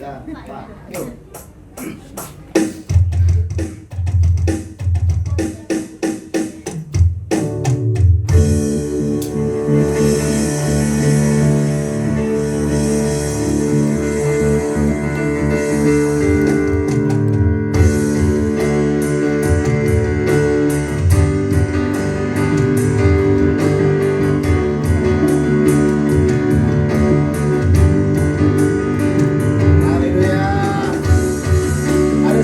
Ya, Pak. Yuk. Haleluya. Harus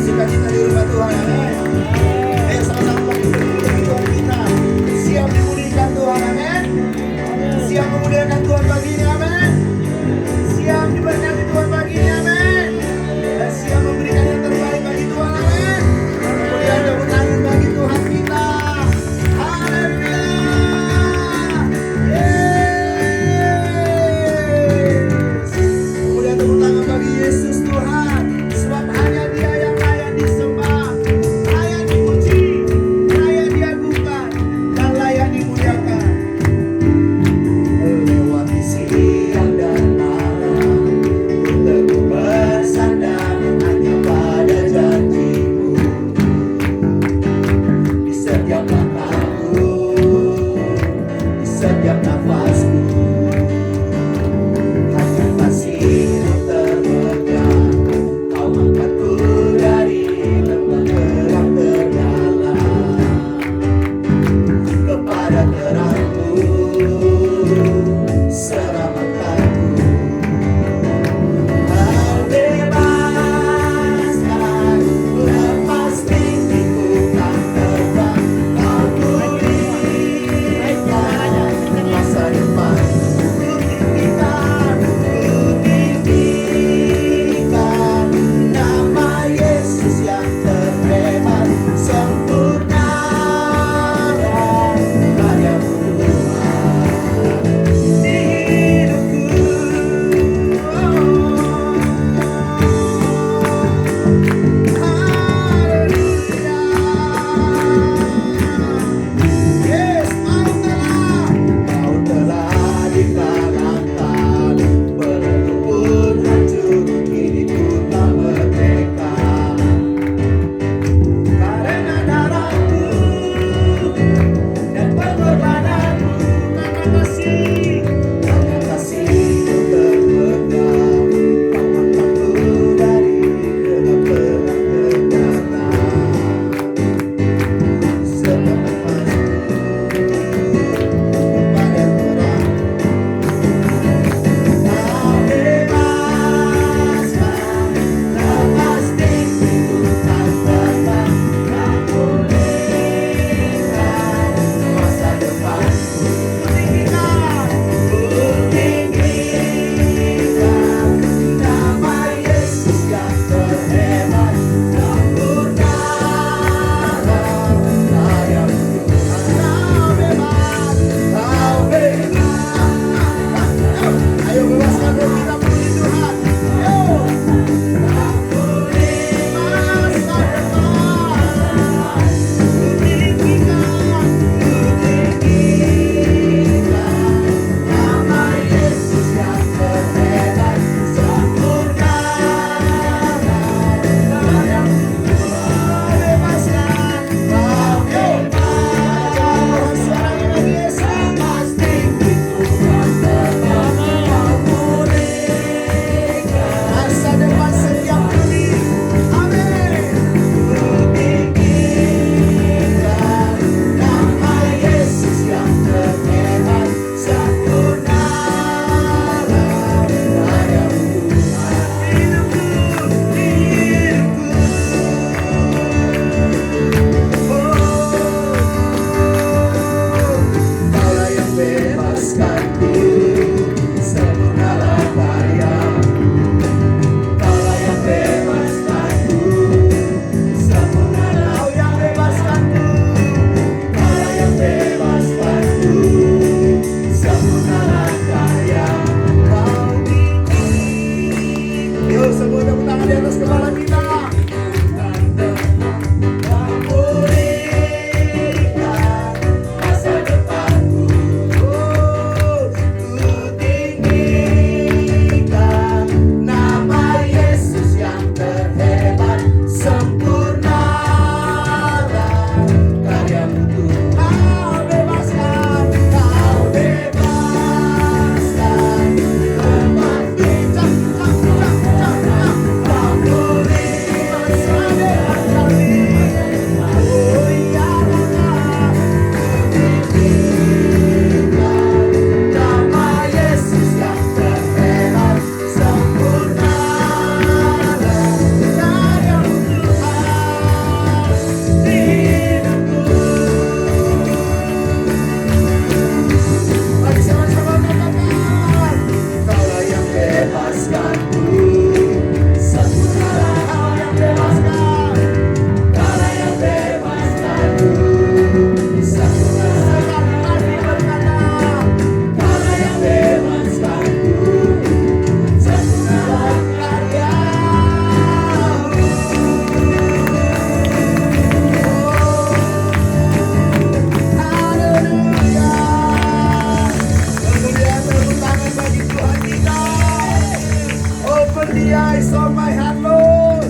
Open the eyes of my heart, Lord.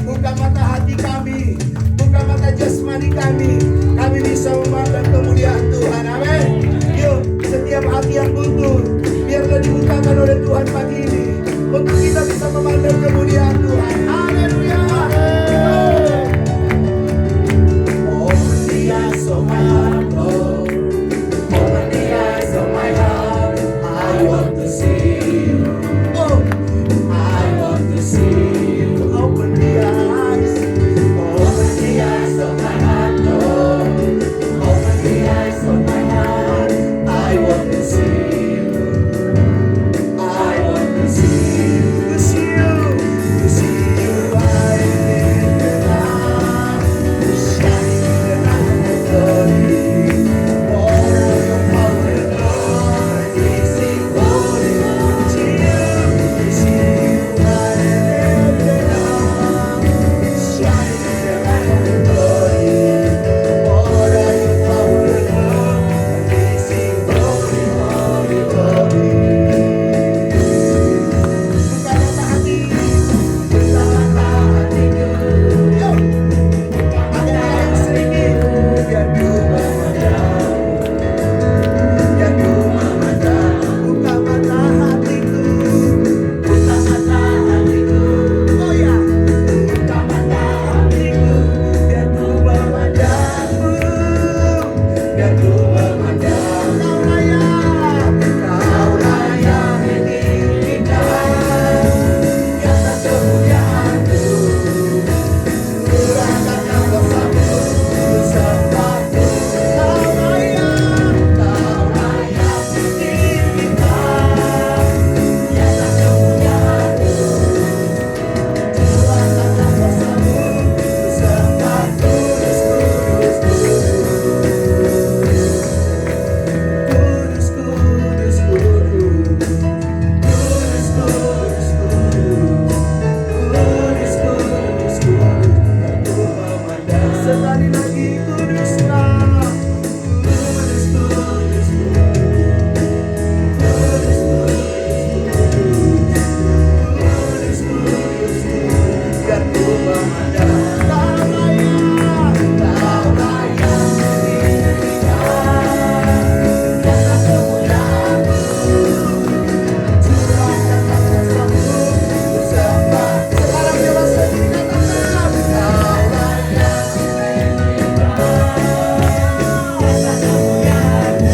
Buka mata hati kami, buka mata jasmani kami. Kami bisa memandang kemuliaan Tuhan. Amin. Yuk, setiap hati yang buntu, biarlah dibukakan oleh Tuhan pagi ini, untuk kita bisa memandang kemuliaan Tuhan. Haleluya. Open the eyes of my heart, Lord. Open the eyes of my heart. I want to see you. Oh, I want to see you. Open the eyes. Open the eyes of my heart, Lord. Open the eyes of my heart. I want to see you. I want to see you. To see you. To see you. I lift it up. Shine the light of your glory. All of your power and glory. We sing glory to you. To see you. I lift it up. Shine the light of your glory. All of your power and glory. We sing glory, glory, glory. Buka mata hati, buka mata hatiku. Yo, ada yang sedikit, biar ku memandang, biar ku memandang. Buka mata hatiku, buka mata hatiku. Oh ya, buka mata hatiku, biar ku memandangmu, biar ku memandang. Kau layak diinginkan, di atas kemuliaan-Mu. Curahkan kuasa-Mu, ku sembahmu. Kau layak diinginkan, di atas kemuliaan-Mu. Curahkan kuasa-Mu, ku sembahmu. Kudus, kudus, kudus, kudus, kudus. Kudus, kudus, kudus. Kudus, kudus, kudus. Aku memandang sekali lagi, kuduslah. Kudus, kudus, kudus. Kudus, kudus, kudus. Kudus, kudus, kudus. Biar ku memandang. Kau layak diinginkan, di atas kemuliaan-Mu. Curahkan kuasa-Mu, ku sembah. Sekarang bebas sendiri katakan, kau layak diinginkan, di atas kemuliaan-Mu.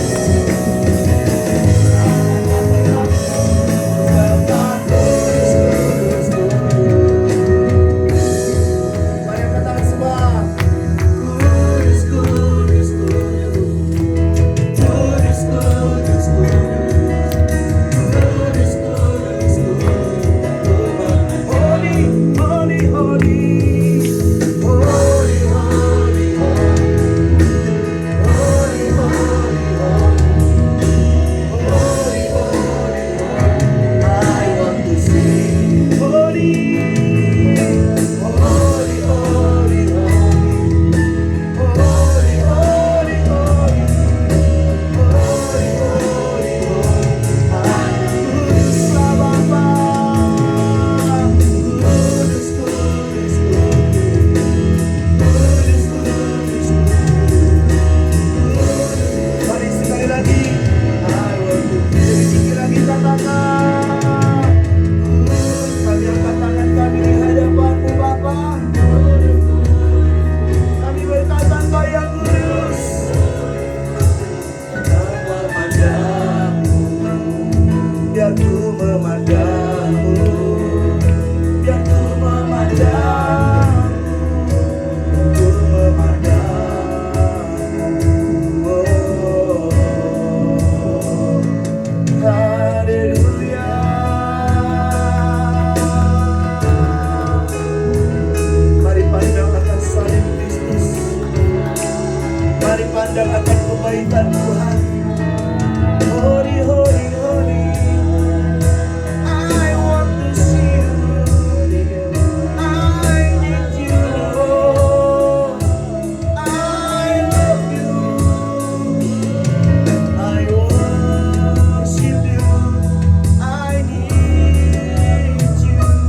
Sembah, kudus, kudus, kudus. Mari katakan semua. Kudus, kudus, kudus. Kudus, kudus, kudus. Kudus, kudus, kudus. Holy, holy, holy. Holy, holy, holy. Holy, holy, holy. Holy, holy, holy. I want to sing. Holy, holy, holy, holy. Holy, holy, holy. Holy, holy, holy. Kuduslah Bapa. Kudus, kudus, kudus. Kudus, kudus, kudus. Mari sekali lagi. I want to jadi tinggi lagi katakan. Kami angkat tangan kami di hadapan-Mu Bapa. Kami berkata Engkau yang kudus. Memandangmu, biar ku memandangmu, biar ku memandangmu, ku memandangmu. Oh, haleluya. Mari pandang akan salib Kristus. Mari pandang akan kebaikan Tuhan. Holy, holy, holy. I want to see you. I need you, Lord. I love you. I worship you. I need you.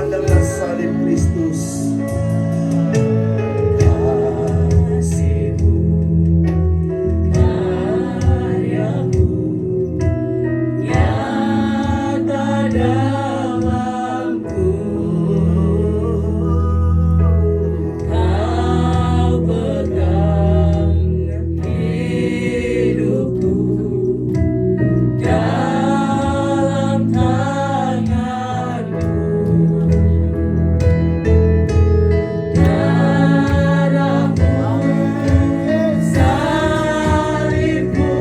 memandanglah salib Kristus. Kasih-Mu, karya-Mu nyata dalamku. Kau pegang hidupku dalam tangan-Mu. Darah-Mu, salib-Mu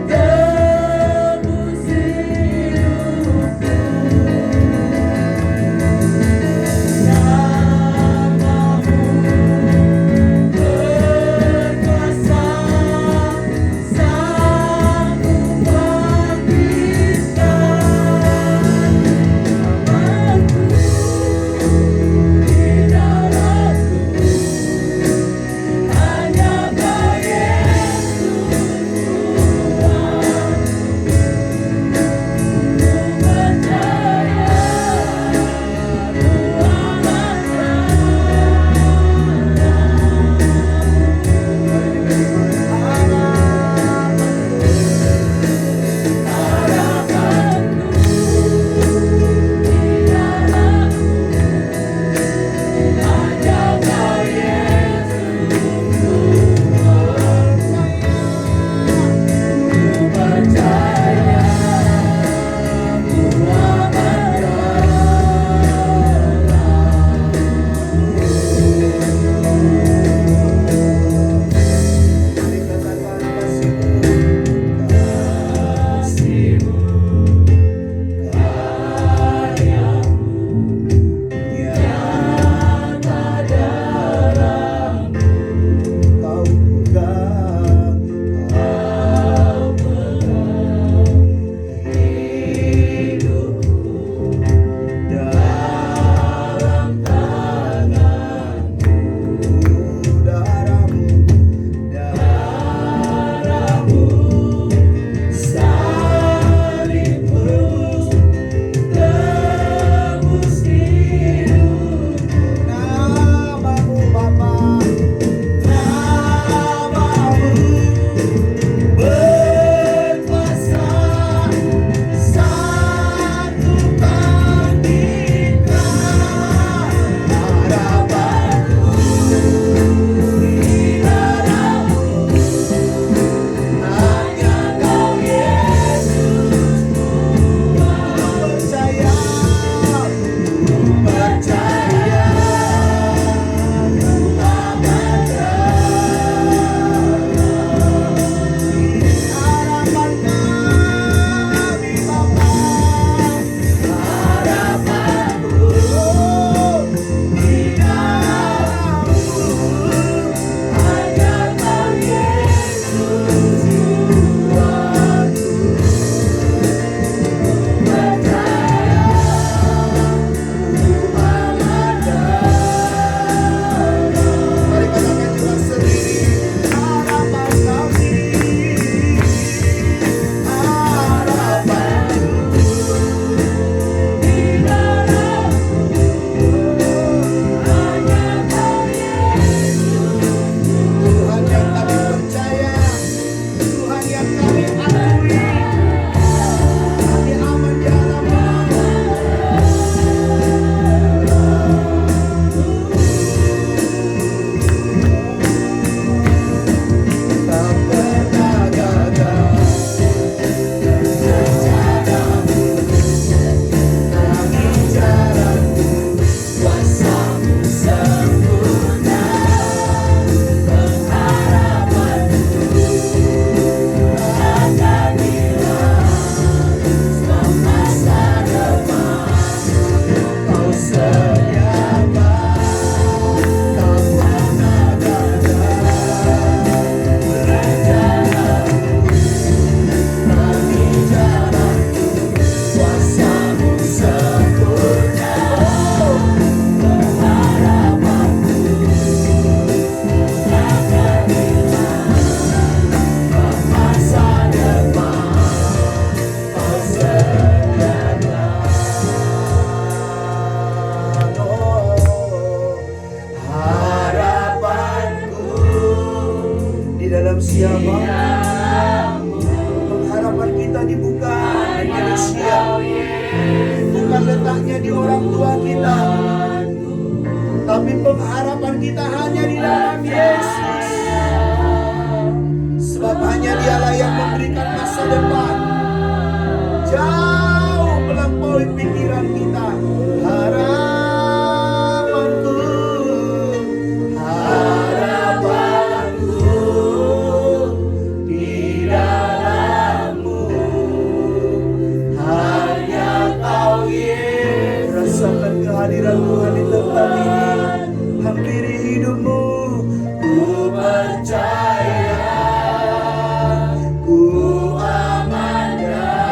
tebus hidupku. hanya di orang tua kita, tapi pengharapan kita hanya di dalam Yesus. Sebab hanya Dialah yang memberikan masa depan jauh melampaui pikiran kita. Harapanku, harapanku di dalam-Mu, hanya Kau Yesus. Rasakan kehadiran Tuhan di tempat ini. Hampiri hidupmu. Ku percaya, ku aman dalam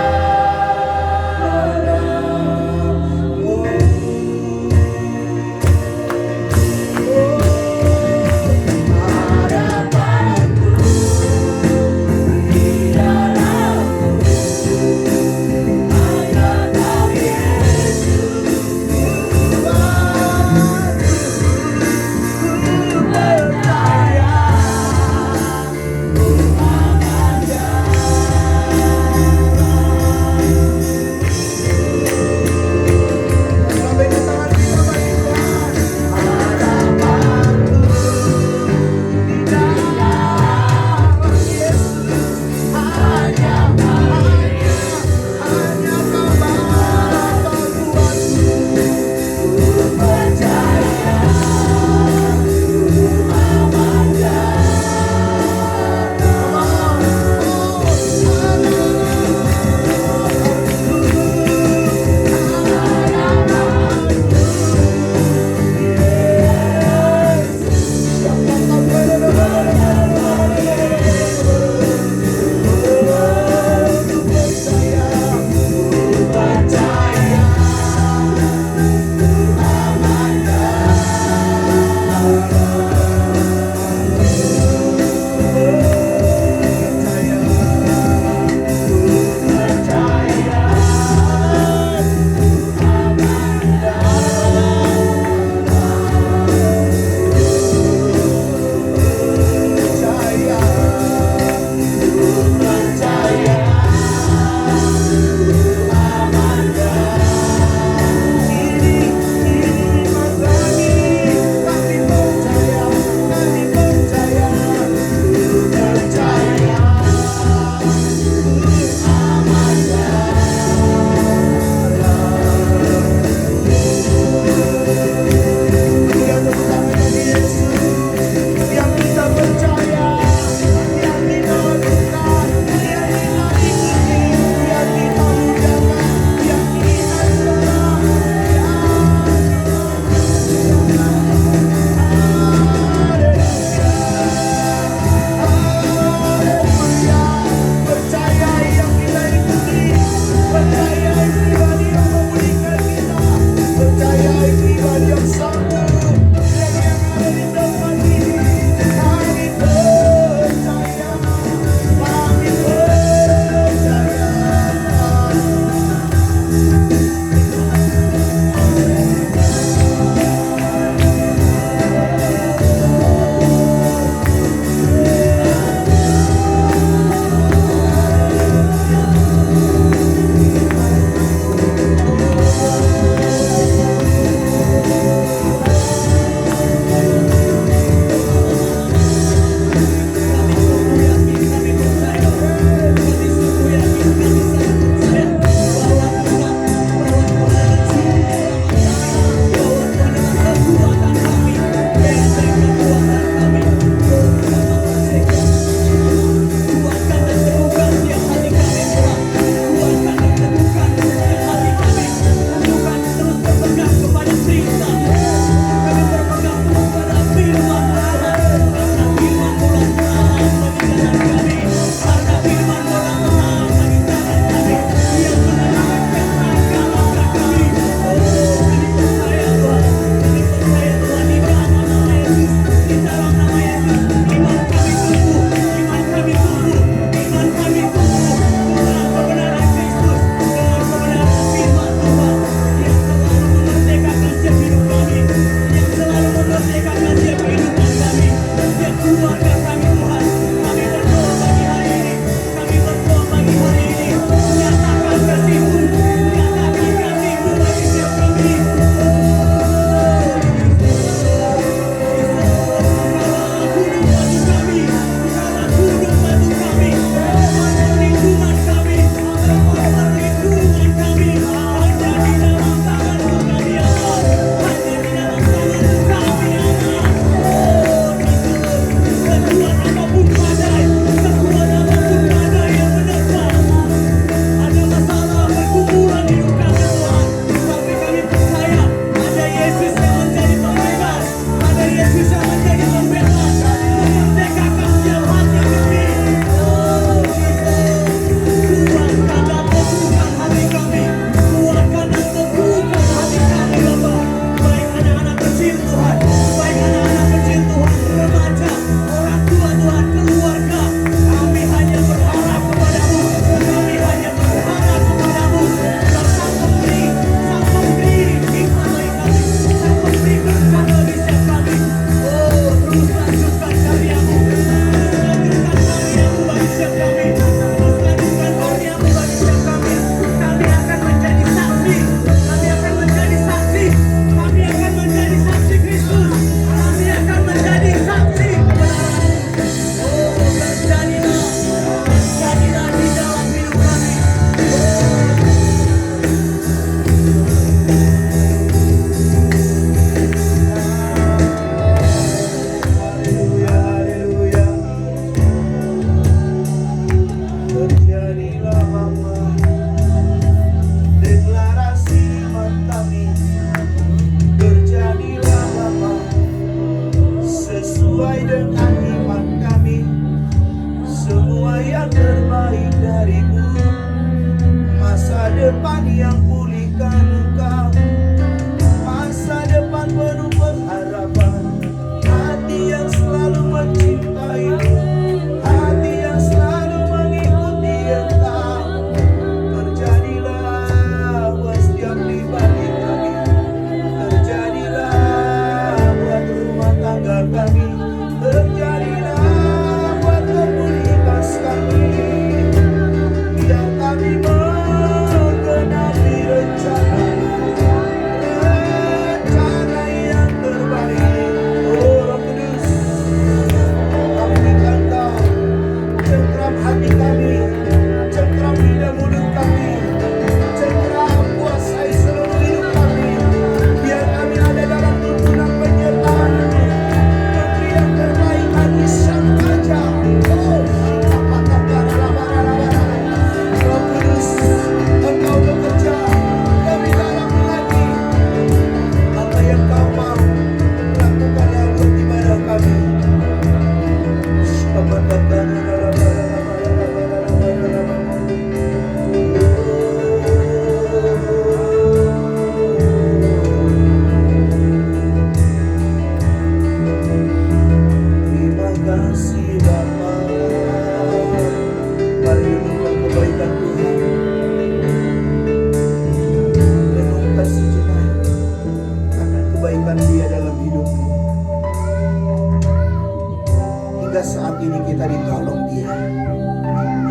kita ditolong Dia.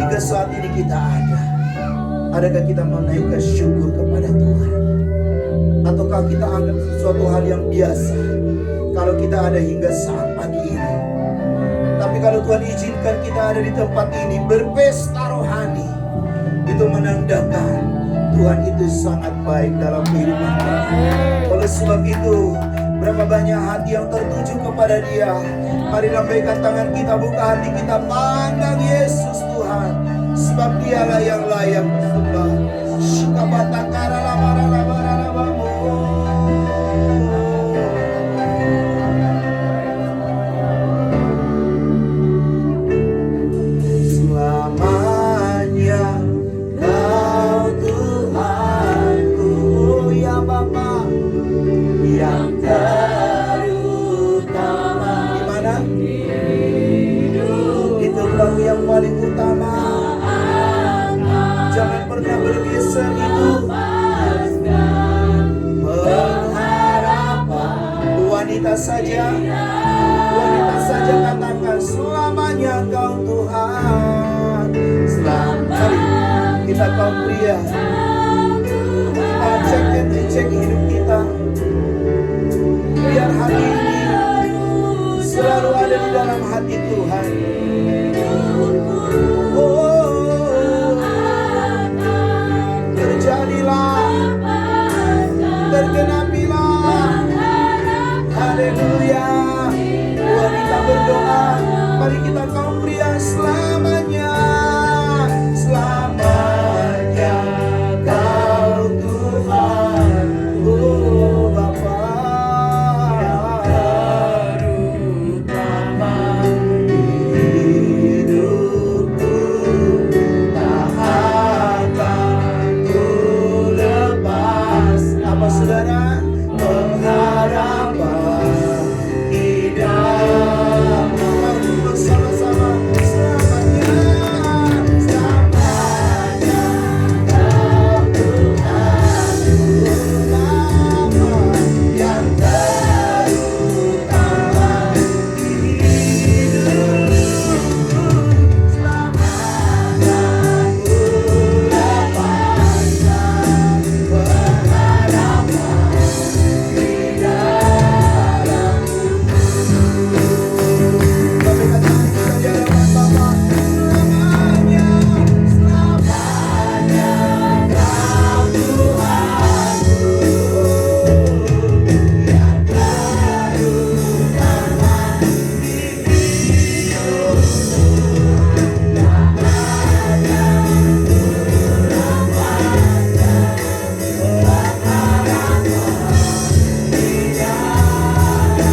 Hingga saat ini kita ada. Adakah kita menaikkan syukur kepada Tuhan? Ataukah kita anggap sesuatu hal yang biasa kalau kita ada hingga saat pagi ini? Tapi kalau Tuhan izinkan kita ada di tempat ini berpesta rohani, itu menandakan Tuhan itu sangat baik dalam kehidupan kita. Oleh sebab itu, berapa banyak hati yang tertuju kepada Dia. Mari lambaikan tangan kita, buka hati kita, pandang Yesus Tuhan, sebab Dialah yang layak disembah. Shikabatakara labara labara labamu. Selamanya Kau Tuhanku, ya Bapa yang terutama. Di mana? Itu Kau yang paling utama. Jangan pernah bergeser itu pengharapan. Wanita saja katakan selamanya Kau Tuhan. Mari kita kaum pria, kita cek hidup kita, biar hari ini selalu ada di dalam hati Tuhan. Terjadilah, tergenapilah. Haleluya. Wanita berdoa, mari kita kaum pria selamanya. Selamanya Kau Tuhan, oh Bapa terutama hidupku, tak akan ku lepas. Apa saudara? Pengharapan hidup. Mari bersama-sama selamanya. Selamanya Kau Tuhan, utama yang terutama hidupku. Selamanya ku lepaskan pengharapan di dalammu. Lambaikan tangan kita di hadapan Bapa. Selamanya, selamanya Kau Tuhanku, yang terutama di hidupku. Tak akan ku lepaskan pengharapan di dalammu.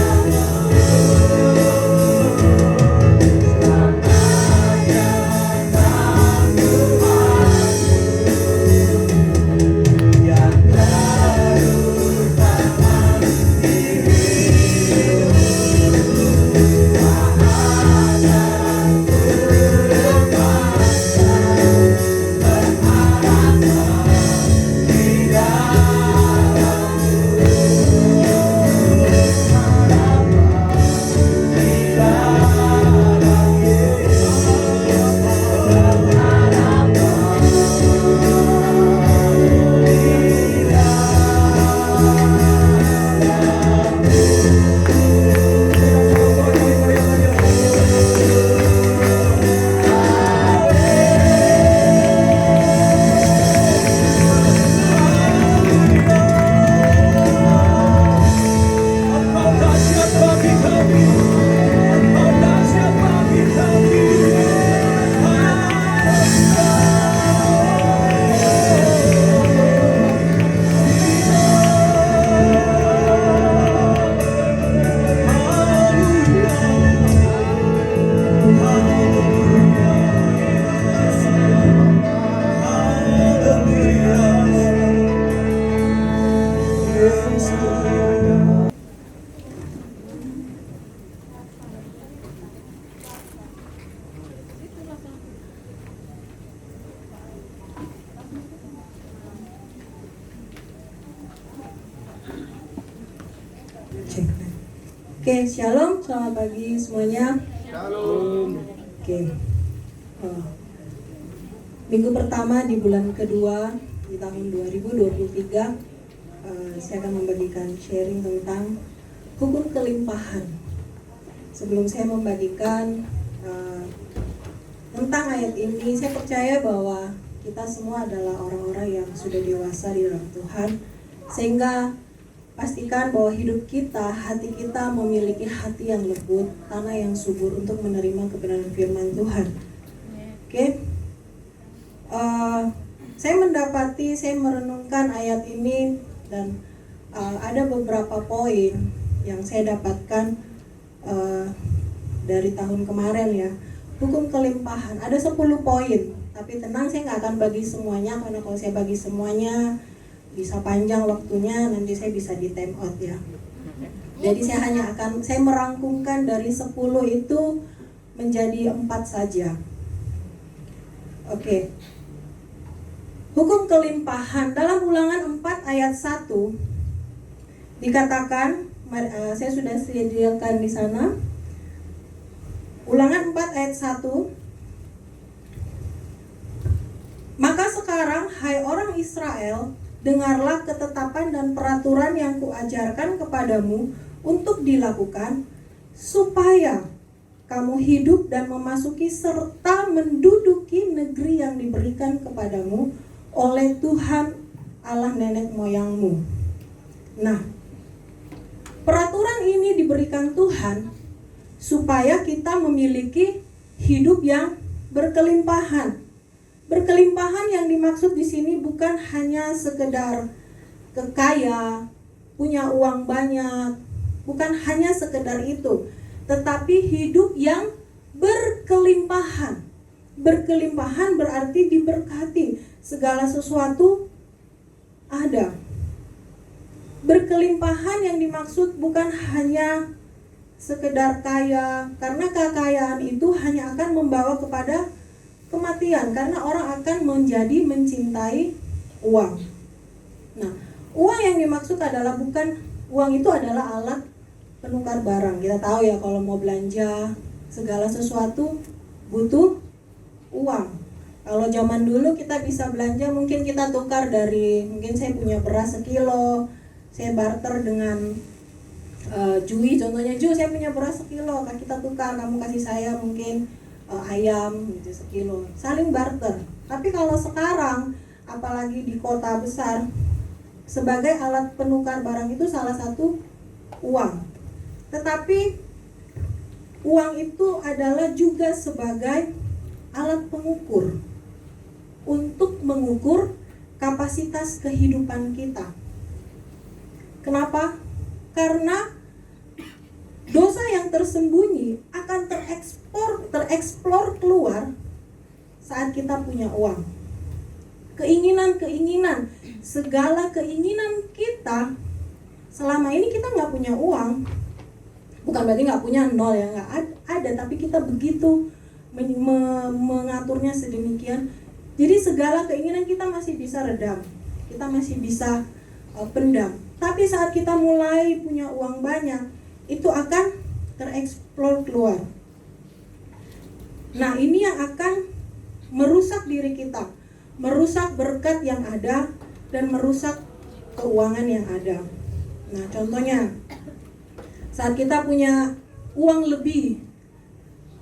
Selamanya Kau Tuhanku, yang terutama di hidupku. Tak akan ku lepaskan pengharapan di Oke, shalom, selamat pagi semuanya. Shalom. Oke. Minggu pertama di bulan kedua di tahun 2023, saya akan membagikan sharing tentang hukum kelimpahan. Sebelum saya membagikan tentang ayat ini, saya percaya bahwa kita semua adalah orang-orang yang sudah dewasa di dalam Tuhan, sehingga pastikan bahwa hidup kita, hati kita memiliki hati yang lembut, tanah yang subur untuk menerima kebenaran firman Tuhan. Oke. Saya merenungkan ayat ini dan ada beberapa poin yang saya dapatkan dari tahun kemarin ya. Hukum kelimpahan, ada 10 poin, tapi tenang, saya nggak akan bagi semuanya, karena kalau saya bagi semuanya bisa panjang waktunya, nanti saya bisa di time out ya. Jadi saya merangkumkan dari 10 itu menjadi 4 saja. Oke. Hukum kelimpahan dalam Ulangan 4 ayat 1 dikatakan, saya sudah sediakan di sana. Ulangan 4 ayat 1. Maka sekarang, hai orang Israel, dengarlah ketetapan dan peraturan yang kuajarkan kepadamu untuk dilakukan, supaya kamu hidup dan memasuki serta menduduki negeri yang diberikan kepadamu oleh Tuhan Allah nenek moyangmu. Nah, peraturan ini diberikan Tuhan supaya kita memiliki hidup yang berkelimpahan. Berkelimpahan yang dimaksud di sini bukan hanya sekedar kekaya, punya uang banyak, bukan hanya sekedar itu, tetapi hidup yang berkelimpahan. Berkelimpahan berarti diberkati, segala sesuatu ada. Berkelimpahan yang dimaksud bukan hanya sekedar kaya, karena kekayaan itu hanya akan membawa kepada kematian, karena orang akan menjadi mencintai uang. Nah, uang yang dimaksud adalah bukan, uang itu adalah alat penukar barang. Kita tahu ya, kalau mau belanja segala sesuatu butuh uang. Kalau zaman dulu kita bisa belanja, mungkin kita tukar dari, mungkin saya punya beras sekilo, saya barter dengan Jui, contohnya, Ju, saya punya beras sekilo, kan kita tukar, kamu kasih saya mungkin ayam gitu sekilo, saling barter. Tapi kalau sekarang, apalagi di kota besar, sebagai alat penukar barang itu salah satu uang. Tetapi uang itu adalah juga sebagai alat pengukur untuk mengukur kapasitas kehidupan kita. Kenapa? Karena dosa yang tersembunyi akan tereksplor keluar saat kita punya uang. Keinginan-keinginan, segala keinginan kita, selama ini kita nggak punya uang, bukan berarti nggak punya, nol ya, nggak ada, tapi kita begitu mengaturnya sedemikian. Jadi segala keinginan kita masih bisa redam, kita masih bisa pendam. Tapi saat kita mulai punya uang banyak, itu akan tereksplor keluar. Nah, ini yang akan merusak diri kita, merusak berkat yang ada, dan merusak keuangan yang ada. Nah, contohnya, saat kita punya uang lebih,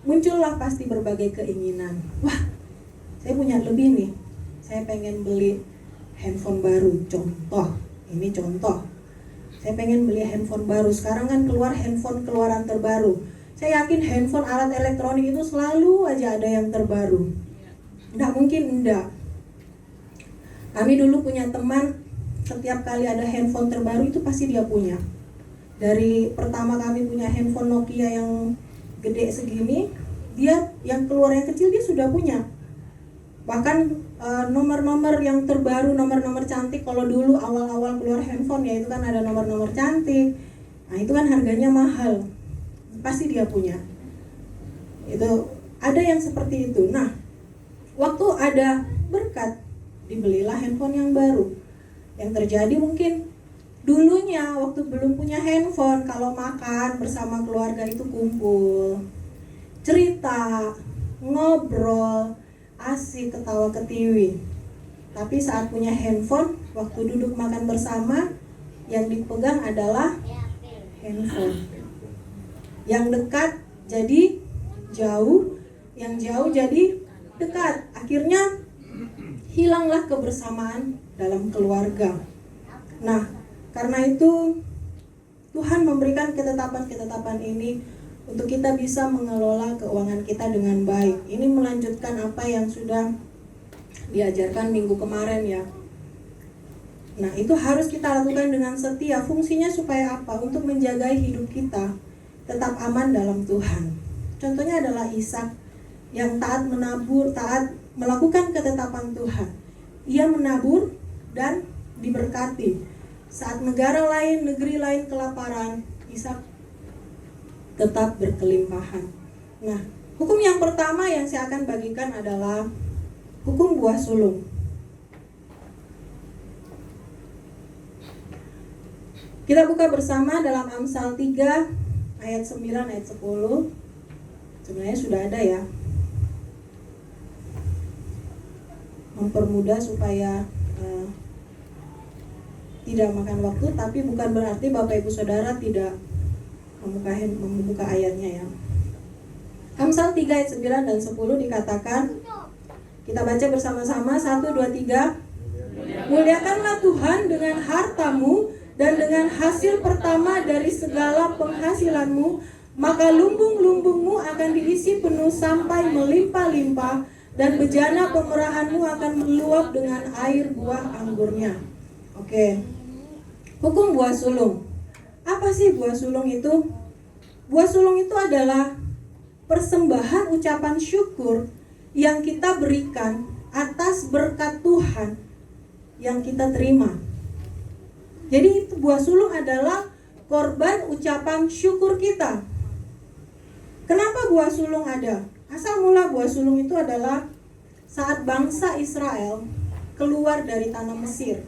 muncullah pasti berbagai keinginan. Wah, saya punya lebih nih, saya pengen beli handphone baru. Ini contoh. Saya pengen beli handphone baru. Sekarang kan keluar handphone keluaran terbaru. Saya yakin handphone, alat elektronik itu selalu aja ada yang terbaru. Nggak mungkin enggak. Kami dulu punya teman, setiap kali ada handphone terbaru itu pasti dia punya. Dari pertama kami punya handphone Nokia yang gede segini, dia yang keluar yang kecil dia sudah punya. Bahkan nomor-nomor yang terbaru, nomor-nomor cantik. Kalau dulu awal-awal keluar handphone ya itu kan ada nomor-nomor cantik. Nah, itu kan harganya mahal. Pasti dia punya. Itu ada yang seperti itu. Nah, waktu ada berkat, dibelilah handphone yang baru. Yang terjadi mungkin dulunya waktu belum punya handphone, kalau makan bersama keluarga itu kumpul, cerita, ngobrol, asik, ketawa ketiwi. Tapi saat punya handphone, waktu duduk makan bersama, yang dipegang adalah handphone. Yang dekat jadi jauh, yang jauh jadi dekat. Akhirnya hilanglah kebersamaan dalam keluarga. Nah, karena itu Tuhan memberikan ketetapan-ketetapan ini untuk kita bisa mengelola keuangan kita dengan baik. Ini melanjutkan apa yang sudah diajarkan minggu kemarin ya. Nah, itu harus kita lakukan dengan setia. Fungsinya supaya apa? Untuk menjaga hidup kita tetap aman dalam Tuhan. Contohnya adalah Ishak yang taat menabur, taat melakukan ketetapan Tuhan. Ia menabur dan diberkati. Saat negara lain, negeri lain kelaparan, Ishak tetap berkelimpahan. Nah, hukum yang pertama yang saya akan bagikan adalah hukum buah sulung. Kita buka bersama dalam Amsal 3 ayat 9 ayat 10. Sebenarnya sudah ada ya. Mempermudah supaya tidak makan waktu, tapi bukan berarti Bapak Ibu Saudara tidak membuka ayatnya ya. Amsal 3 ayat 9 dan 10 dikatakan, kita baca bersama-sama 1, 2, 3. Muliakanlah Tuhan dengan hartamu dan dengan hasil pertama dari segala penghasilanmu, maka lumbung-lumbungmu akan diisi penuh sampai melimpah-limpah, dan bejana pemerahanmu akan meluap dengan air buah anggurnya. Oke. Hukum buah sulung. Apa sih buah sulung itu? Buah sulung itu adalah persembahan ucapan syukur yang kita berikan atas berkat Tuhan yang kita terima. Jadi itu buah sulung adalah korban ucapan syukur kita. Kenapa buah sulung ada? Asal mula buah sulung itu adalah saat bangsa Israel keluar dari tanah Mesir.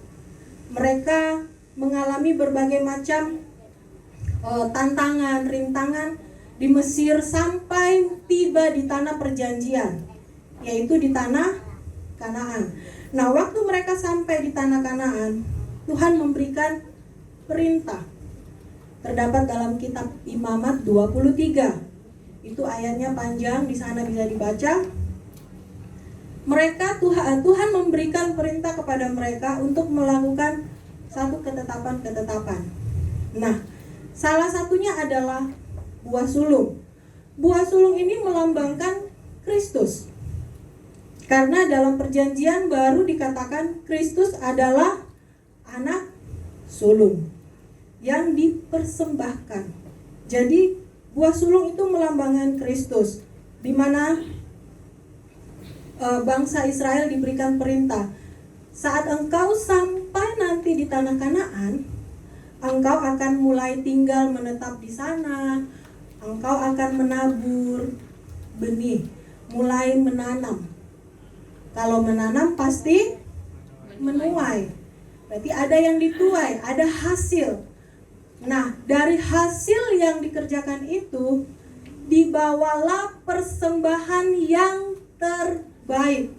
Mereka mengalami berbagai macam tantangan, rintangan di Mesir sampai tiba di tanah perjanjian, yaitu di tanah Kanaan. Nah, waktu mereka sampai di tanah Kanaan, Tuhan memberikan perintah. Terdapat dalam kitab Imamat 23. Itu ayatnya panjang, di sana bisa dibaca. Tuhan memberikan perintah kepada mereka untuk melakukan satu ketetapan-ketetapan. Nah, salah satunya adalah buah sulung. Buah sulung ini melambangkan Kristus. Karena dalam perjanjian baru dikatakan Kristus adalah anak sulung yang dipersembahkan. Jadi buah sulung itu melambangkan Kristus, di mana bangsa Israel diberikan perintah, saat engkau sampai nanti di tanah Kanaan, engkau akan mulai tinggal menetap di sana, engkau akan menabur benih, mulai menanam. Kalau menanam pasti menuai. Berarti ada yang dituai, ada hasil. Nah, dari hasil yang dikerjakan itu, dibawalah persembahan yang terbaik.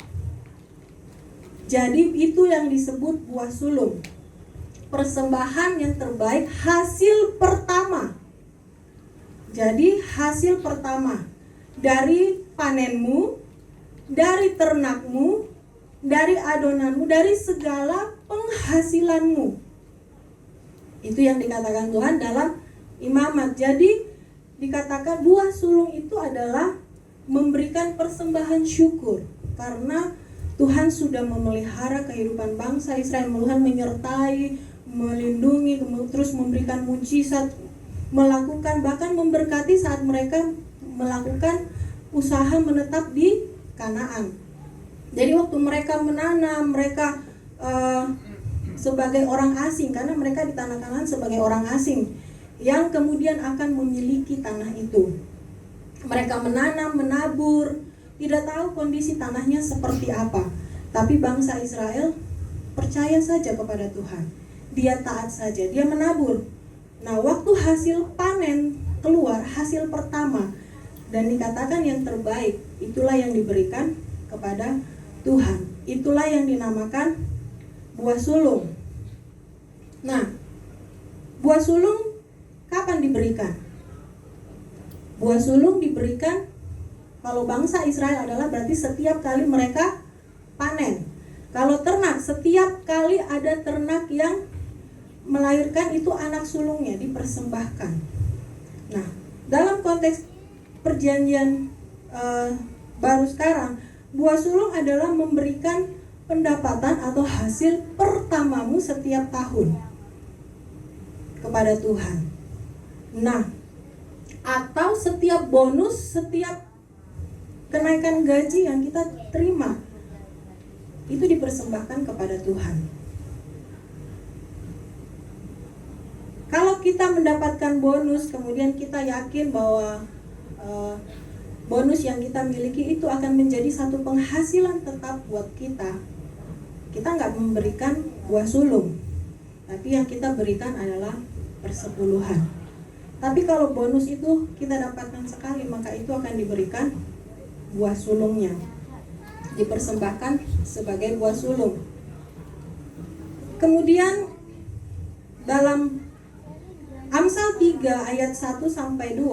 Jadi itu yang disebut buah sulung. Persembahan yang terbaik, hasil pertama. Jadi hasil pertama dari panenmu, dari ternakmu, dari adonanmu, dari segala penghasilanmu. Itu yang dikatakan Tuhan dalam Imamat. Jadi dikatakan buah sulung itu adalah memberikan persembahan syukur, karena Tuhan sudah memelihara kehidupan bangsa Israel. Tuhan menyertai, melindungi, terus memberikan mujizat, melakukan, bahkan memberkati saat mereka melakukan usaha menetap di Kanaan. Jadi waktu mereka menanam, mereka sebagai orang asing, karena mereka di tanah Kanaan sebagai orang asing yang kemudian akan memiliki tanah itu. Mereka menanam, menabur, tidak tahu kondisi tanahnya seperti apa. Tapi bangsa Israel percaya saja kepada Tuhan. Dia taat saja, dia menabur. Nah, waktu hasil panen keluar, hasil pertama, dan dikatakan yang terbaik, itulah yang diberikan kepada Tuhan. Itulah yang dinamakan buah sulung. Nah, buah sulung kapan diberikan? Buah sulung diberikan kalau bangsa Israel adalah berarti setiap kali mereka panen. Kalau ternak, setiap kali ada ternak yang melahirkan, itu anak sulungnya dipersembahkan. Nah, dalam konteks perjanjian baru sekarang, buah sulung adalah memberikan pendapatan atau hasil pertamamu setiap tahun kepada Tuhan. Nah, atau setiap bonus, setiap kenaikan gaji yang kita terima, itu dipersembahkan kepada Tuhan. Kalau kita mendapatkan bonus, kemudian kita yakin bahwa bonus yang kita miliki itu akan menjadi satu penghasilan tetap buat kita, kita nggak memberikan buah sulung, tapi yang kita berikan adalah persepuluhan. Tapi kalau bonus itu kita dapatkan sekali, maka itu akan diberikan buah sulungnya, dipersembahkan sebagai buah sulung. Kemudian dalam Amsal 3 ayat 1 sampai 2,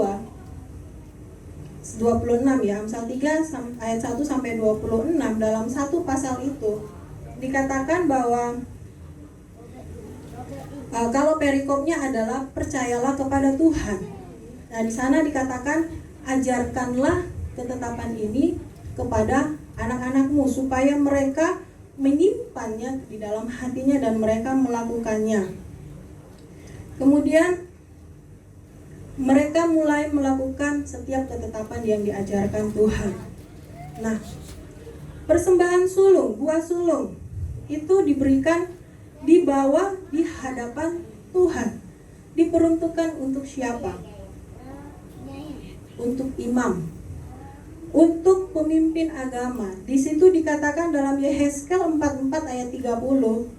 26 ya, Amsal 3 ayat 1 sampai 26, dalam satu pasal itu dikatakan bahwa kalau perikopnya adalah percayalah kepada Tuhan. Nah, di sana dikatakan ajarkanlah ketetapan ini kepada anak-anakmu supaya mereka menyimpannya di dalam hatinya dan mereka melakukannya. Kemudian mereka mulai melakukan setiap ketetapan yang diajarkan Tuhan. Nah, persembahan sulung, buah sulung itu diberikan, dibawa di hadapan Tuhan. Diperuntukkan untuk siapa? Untuk imam, untuk pemimpin agama. Di situ dikatakan dalam Yehezkel 44 ayat 30.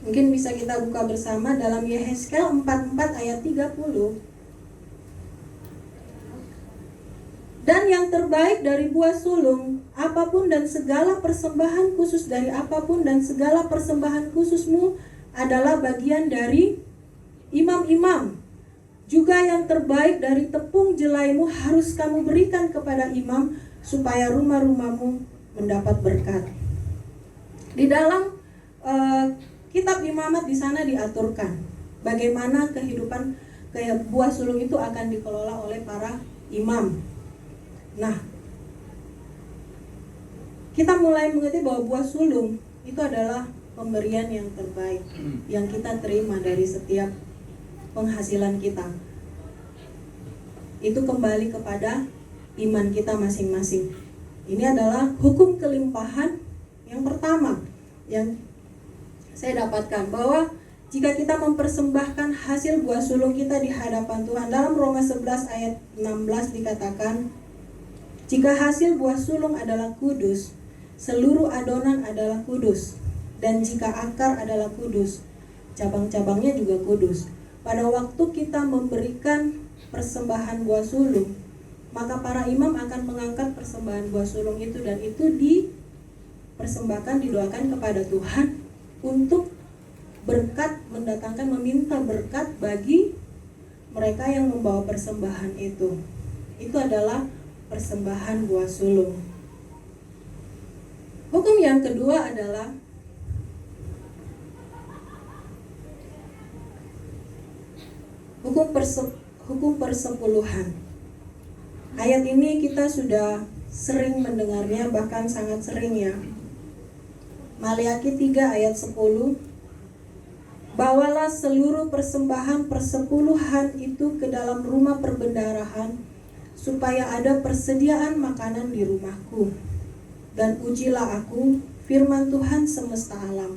Mungkin bisa kita buka bersama dalam Yehezkel 44 ayat 30. Dan yang terbaik dari buah sulung, apapun dan segala persembahan khusus dari apapun dan segala persembahan khususmu adalah bagian dari imam-imam. Juga yang terbaik dari tepung jelaimu harus kamu berikan kepada imam, supaya rumah-rumahmu mendapat berkat. Di dalam kitab Imamat di sana diaturkan bagaimana kehidupan buah sulung itu akan dikelola oleh para imam. Nah, kita mulai mengerti bahwa buah sulung itu adalah pemberian yang terbaik yang kita terima dari setiap penghasilan kita. Itu kembali kepada iman kita masing-masing. Ini adalah hukum kelimpahan yang pertama yang saya dapatkan, bahwa jika kita mempersembahkan hasil buah sulung kita di hadapan Tuhan, dalam Roma 11 ayat 16 dikatakan, jika hasil buah sulung adalah kudus, seluruh adonan adalah kudus, dan jika akar adalah kudus, cabang-cabangnya juga kudus. Pada waktu kita memberikan persembahan buah sulung, maka para imam akan mengangkat persembahan buah sulung itu, dan itu dipersembahkan, didoakan kepada Tuhan untuk berkat, mendatangkan, meminta berkat bagi mereka yang membawa persembahan itu. Itu adalah persembahan buah sulung. Hukum yang kedua adalah hukum persepuluhan. Ayat ini kita sudah sering mendengarnya, bahkan sangat sering ya. Maleakhi 3 ayat 10, bawalah seluruh persembahan persepuluhan itu ke dalam rumah perbendaharaan, supaya ada persediaan makanan di rumahku. Dan ujilah aku, firman Tuhan semesta alam.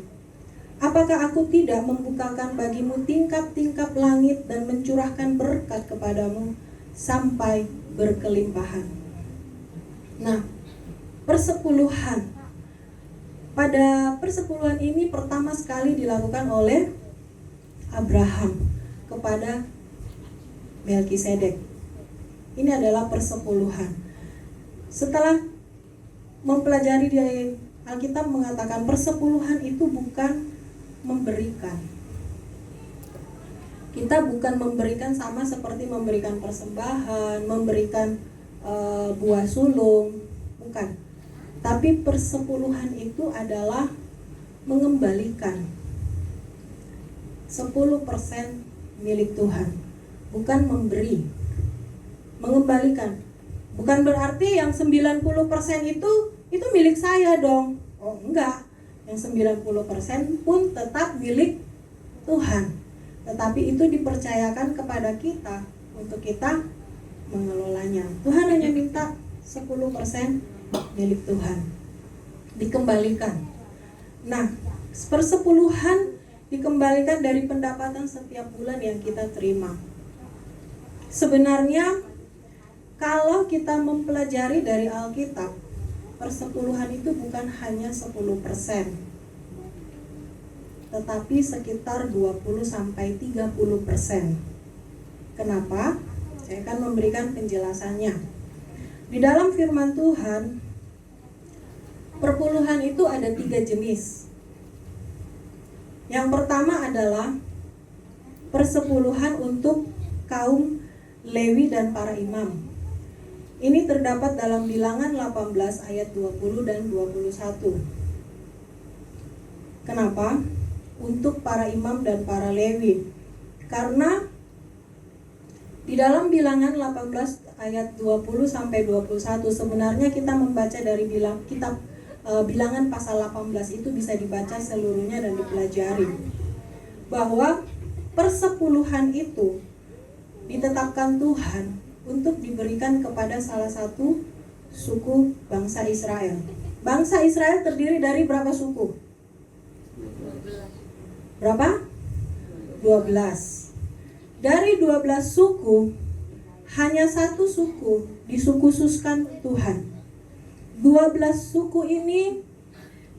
Apakah aku tidak membukakan bagimu tingkap-tingkap langit dan mencurahkan berkat kepadamu sampai berkelimpahan. Nah, persepuluhan. Pada persepuluhan ini pertama sekali dilakukan oleh Abraham kepada Melkisedek. Ini adalah persepuluhan. Setelah mempelajari di Alkitab mengatakan persepuluhan itu bukan memberikan. Kita bukan memberikan sama seperti memberikan persembahan, memberikan buah sulung, bukan. Tapi persepuluhan itu adalah mengembalikan 10% milik Tuhan, bukan memberi. Mengembalikan. Bukan berarti yang 90% itu milik saya dong. Oh, enggak. Yang 90% pun tetap milik Tuhan. Tetapi itu dipercayakan kepada kita untuk kita mengelolanya. Tuhan hanya minta 10% milik Tuhan. Dikembalikan. Nah, persepuluhan dikembalikan dari pendapatan setiap bulan yang kita terima. Sebenarnya kalau kita mempelajari dari Alkitab, persepuluhan itu bukan hanya 10%, tetapi sekitar 20-30%. Kenapa? Saya akan memberikan penjelasannya. Di dalam firman Tuhan, perpuluhan itu ada 3 jenis. Yang pertama adalah persepuluhan untuk kaum Lewi dan para imam. Ini terdapat dalam Bilangan 18 ayat 20 dan 21. Kenapa? Untuk para imam dan para Lewi. Karena di dalam Bilangan 18 ayat 20 sampai 21 sebenarnya kita membaca dari Bilangan pasal 18 itu bisa dibaca seluruhnya dan dipelajari. Bahwa persepuluhan itu ditetapkan Tuhan untuk diberikan kepada salah satu suku bangsa Israel. Bangsa Israel terdiri dari berapa suku? Berapa? 12. Dari 12 suku, hanya satu suku disuku-khususkan Tuhan. 12 suku ini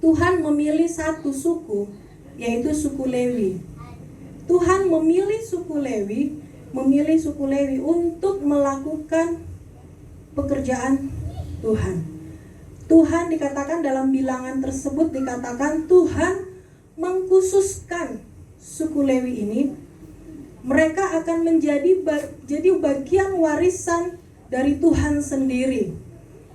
Tuhan memilih satu suku, yaitu suku Lewi. Tuhan memilih suku Lewi untuk melakukan pekerjaan Tuhan. Tuhan dikatakan dalam Bilangan tersebut dikatakan Tuhan mengkhususkan suku Lewi ini. Mereka akan menjadi bagian warisan dari Tuhan sendiri.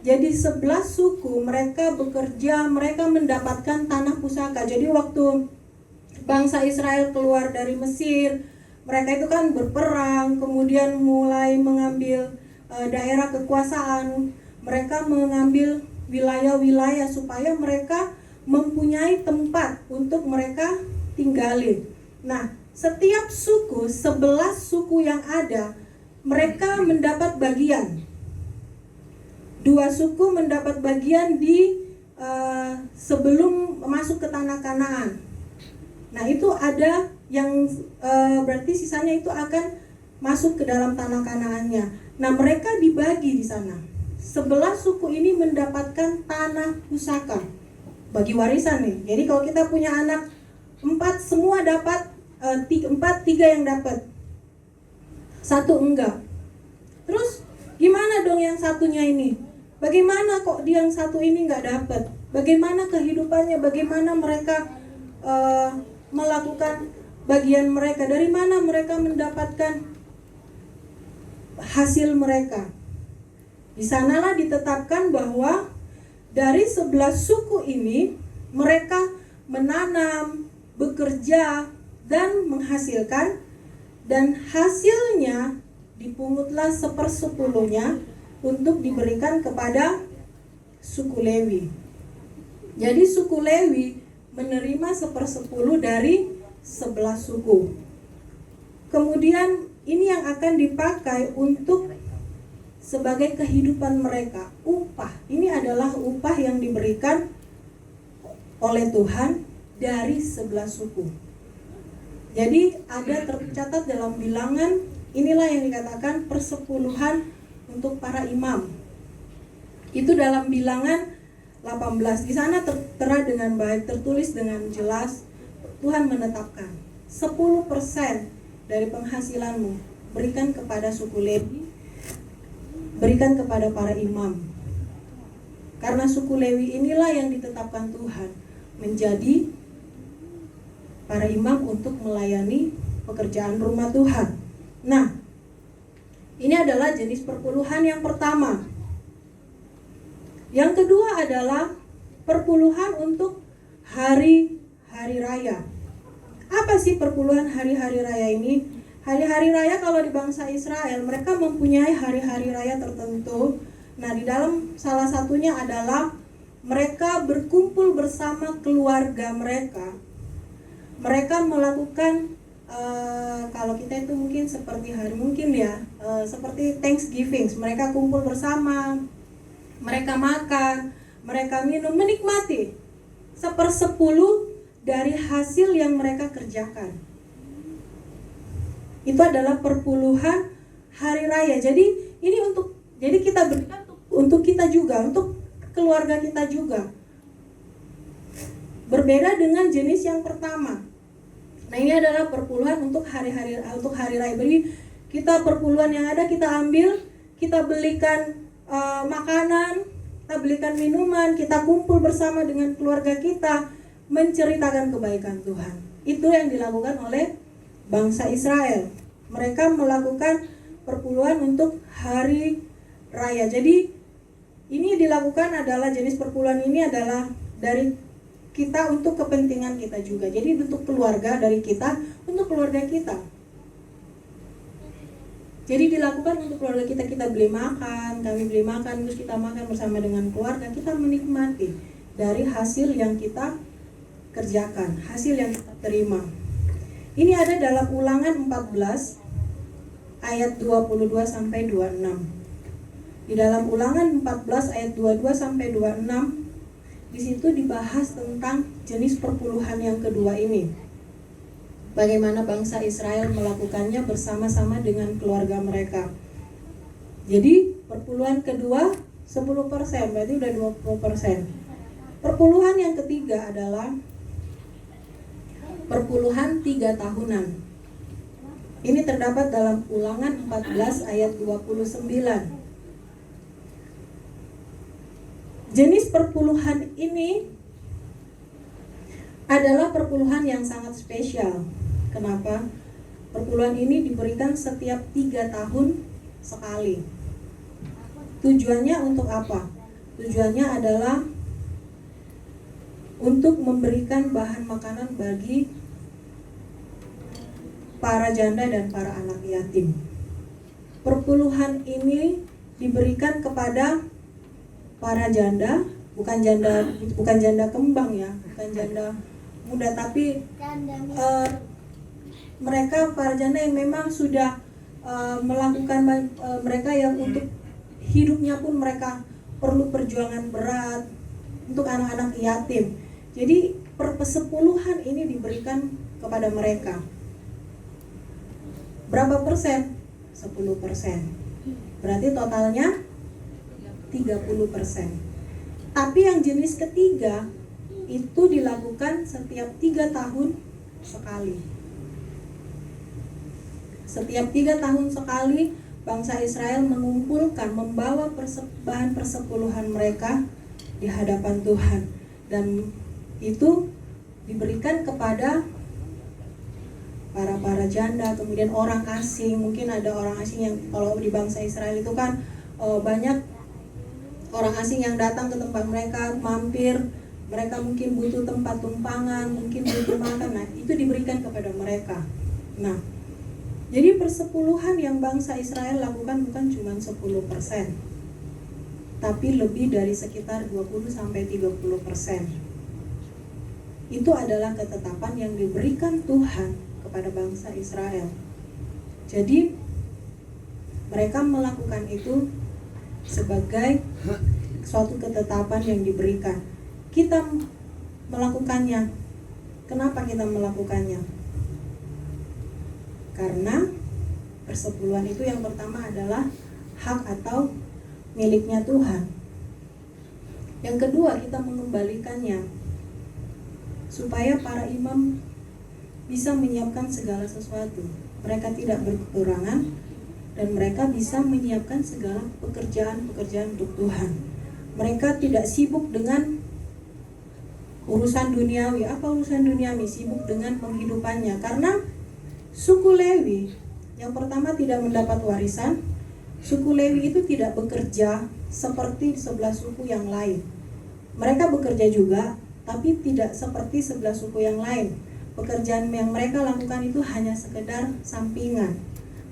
Jadi 11 suku mereka bekerja, mereka mendapatkan tanah pusaka. Jadi waktu bangsa Israel keluar dari Mesir, mereka itu kan berperang, kemudian mulai mengambil daerah kekuasaan. Mereka mengambil wilayah-wilayah supaya mereka mempunyai tempat untuk mereka tinggali. Nah, setiap suku, 11 suku yang ada, mereka mendapat bagian. 2 suku mendapat bagian di sebelum masuk ke tanah Kanaan. Nah, itu ada yang berarti sisanya itu akan masuk ke dalam tanah Kanaannya. Nah, mereka dibagi di sana. 11 suku ini mendapatkan tanah pusaka bagi warisan nih. Jadi kalau kita punya anak 4 semua dapat 3 yang dapat. 1 enggak. Terus gimana dong yang satunya ini? Bagaimana kok dia yang satu ini enggak dapat? Bagaimana kehidupannya? Bagaimana mereka melakukan bagian mereka? Dari mana mereka mendapatkan hasil mereka? Di sanalah ditetapkan bahwa dari 11 suku ini mereka menanam, bekerja, dan menghasilkan, dan hasilnya dipungutlah 1/10 untuk diberikan kepada suku Lewi. Jadi suku Lewi menerima 1/10 dari 11 suku. Kemudian ini yang akan dipakai untuk sebagai kehidupan mereka, upah. Ini adalah upah yang diberikan oleh Tuhan dari 11 suku. Jadi ada tercatat dalam Bilangan, inilah yang dikatakan persepuluhan untuk para imam. Itu dalam Bilangan 18. Di sana tertera dengan baik, tertulis dengan jelas, Tuhan menetapkan 10% dari penghasilanmu berikan kepada suku Lewi berikan kepada para imam. Karena suku Lewi inilah yang ditetapkan Tuhan menjadi para imam untuk melayani pekerjaan rumah Tuhan. Nah, ini adalah jenis perpuluhan yang pertama. Yang kedua adalah perpuluhan untuk hari-hari raya. Apa sih perpuluhan hari-hari raya ini? Hari-hari raya kalau di bangsa Israel, mereka mempunyai hari-hari raya tertentu. Nah, di dalam salah satunya adalah mereka berkumpul bersama keluarga mereka. Mereka melakukan kalau kita itu mungkin seperti hari mungkin ya, seperti Thanksgiving. Mereka kumpul bersama, mereka makan, mereka minum, menikmati 1/10 dari hasil yang mereka kerjakan. Itu adalah perpuluhan hari raya. Jadi ini jadi kita berikan untuk kita juga, untuk keluarga kita juga. Berbeda dengan jenis yang pertama. Nah, ini adalah perpuluhan untuk hari raya. Jadi kita perpuluhan yang ada kita ambil, kita belikan makanan, kita belikan minuman, kita kumpul bersama dengan keluarga kita, menceritakan kebaikan Tuhan. Itu yang dilakukan oleh bangsa Israel. Mereka melakukan perpuluhan untuk hari raya. Jadi ini dilakukan adalah jenis perpuluhan ini adalah dari kita untuk kepentingan kita juga. Jadi untuk keluarga dari kita, untuk keluarga kita. Jadi dilakukan untuk keluarga kita, kami beli makan, terus kita makan bersama dengan keluarga, kita menikmati dari hasil yang kita kerjakan, hasil yang kita terima. Ini ada dalam Ulangan 14 ayat 22 sampai 26. Di dalam Ulangan 14 ayat 22 sampai 26, di situ dibahas tentang jenis perpuluhan yang kedua ini. Bagaimana bangsa Israel melakukannya bersama-sama dengan keluarga mereka. Jadi perpuluhan kedua 10%, berarti udah 20%. Perpuluhan yang ketiga adalah perpuluhan 3 tahunan. Ini terdapat dalam Ulangan 14 ayat 29. Jenis perpuluhan ini adalah perpuluhan yang sangat spesial. Kenapa? Perpuluhan ini diberikan setiap 3 tahun sekali. Tujuannya untuk apa? Tujuannya adalah untuk memberikan bahan makanan bagi para janda dan para anak yatim. Perpuluhan ini diberikan kepada para janda, bukan janda kembang ya, bukan janda muda, tapi mereka para janda yang memang sudah melakukan mereka yang untuk hidupnya pun mereka perlu perjuangan berat untuk anak-anak yatim. Jadi persepuluhan ini diberikan kepada mereka. Berapa persen? 10%. Berarti totalnya 30%. Tapi yang jenis ketiga itu dilakukan setiap 3 tahun sekali. Setiap 3 tahun sekali bangsa Israel mengumpulkan, membawa bahan persepuluhan mereka di hadapan Tuhan, dan itu diberikan kepada para janda, kemudian orang asing. Mungkin ada orang asing yang kalau di bangsa Israel itu kan banyak orang asing yang datang ke tempat mereka, mampir, mereka mungkin butuh tempat tumpangan, mungkin butuh makan. Nah, itu diberikan kepada mereka. Nah, jadi persepuluhan yang bangsa Israel lakukan bukan cuma 10%, tapi lebih dari sekitar 20-30%. Itu adalah ketetapan yang diberikan Tuhan kepada bangsa Israel. Jadi mereka melakukan itu sebagai suatu ketetapan yang diberikan. Kita melakukannya. Kenapa kita melakukannya? Karena persepuluhan itu yang pertama adalah hak atau miliknya Tuhan. Yang kedua, kita mengembalikannya supaya para imam bisa menyiapkan segala sesuatu. Mereka tidak berkekurangan dan mereka bisa menyiapkan segala pekerjaan-pekerjaan untuk Tuhan. Mereka tidak sibuk dengan urusan duniawi. Apa urusan duniawi? Sibuk dengan penghidupannya. Karena suku Lewi yang pertama tidak mendapat warisan. Suku Lewi itu tidak bekerja seperti 11 suku yang lain. Mereka bekerja juga, tapi tidak seperti 11 suku yang lain. Pekerjaan yang mereka lakukan itu hanya sekedar sampingan.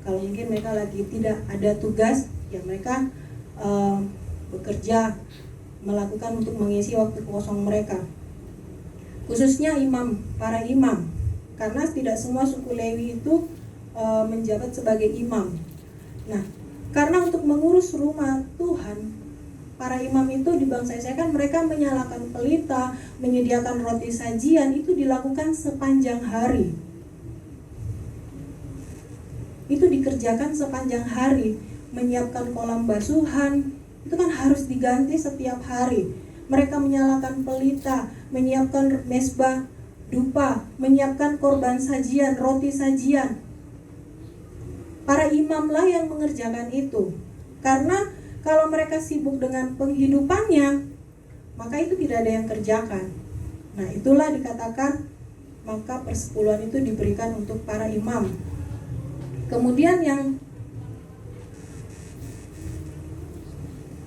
Kalau mungkin mereka lagi tidak ada tugas, ya mereka bekerja, melakukan untuk mengisi waktu kosong mereka. Khususnya para imam, karena tidak semua suku Lewi itu menjabat sebagai imam. Nah, karena untuk mengurus rumah Tuhan, para imam itu di bangsa Israel kan mereka menyalakan pelita, menyediakan roti sajian, itu dilakukan sepanjang hari. Itu dikerjakan sepanjang hari. Menyiapkan kolam basuhan, itu kan harus diganti setiap hari. Mereka menyalakan pelita, menyiapkan mezbah dupa, menyiapkan korban sajian, roti sajian. Para imamlah yang mengerjakan itu. Karena kalau mereka sibuk dengan penghidupannya, maka itu tidak ada yang kerjakan. Nah, itulah dikatakan maka persepuluhan itu diberikan untuk para imam. Kemudian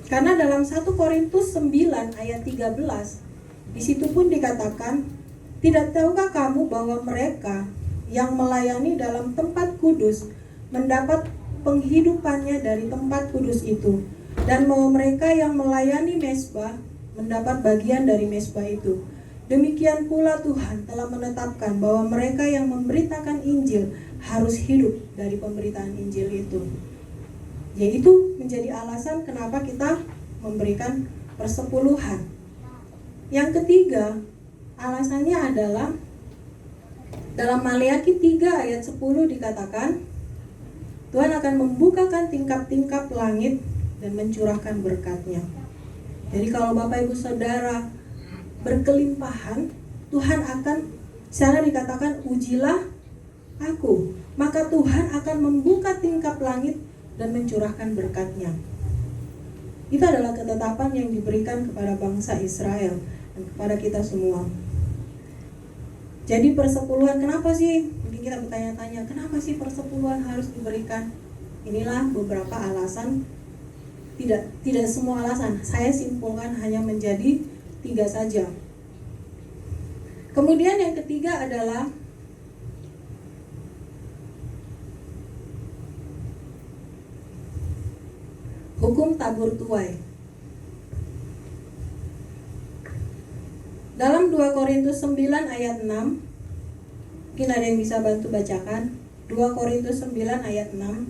karena dalam 1 Korintus 9 ayat 13, di situ pun dikatakan, tidak tahukah kamu bahwa mereka yang melayani dalam tempat kudus mendapat penghidupannya dari tempat kudus itu, dan bahwa mereka yang melayani mezbah mendapat bagian dari mezbah itu. Demikian pula Tuhan telah menetapkan bahwa mereka yang memberitakan Injil harus hidup dari pemberitaan Injil itu. Yaitu menjadi alasan kenapa kita memberikan persepuluhan. Yang ketiga, alasannya adalah dalam Maleakhi 3 ayat 10 dikatakan, Tuhan akan membukakan tingkap-tingkap langit dan mencurahkan berkat-Nya. Jadi kalau Bapak Ibu Saudara berkelimpahan, Tuhan akan, sana dikatakan, ujilah aku, maka Tuhan akan membuka tingkap langit dan mencurahkan berkat-Nya. Itu adalah ketetapan yang diberikan kepada bangsa Israel dan kepada kita semua. Jadi persepuluhan, kenapa sih? Mungkin kita bertanya-tanya, kenapa sih persepuluhan harus diberikan? Inilah beberapa alasan. Tidak semua alasan, saya simpulkan hanya menjadi 3 saja. Kemudian yang ketiga adalah hukum tabur tuai. Dalam 2 Korintus 9 ayat 6, mungkin ada yang bisa bantu bacakan. 2 Korintus 9 ayat 6.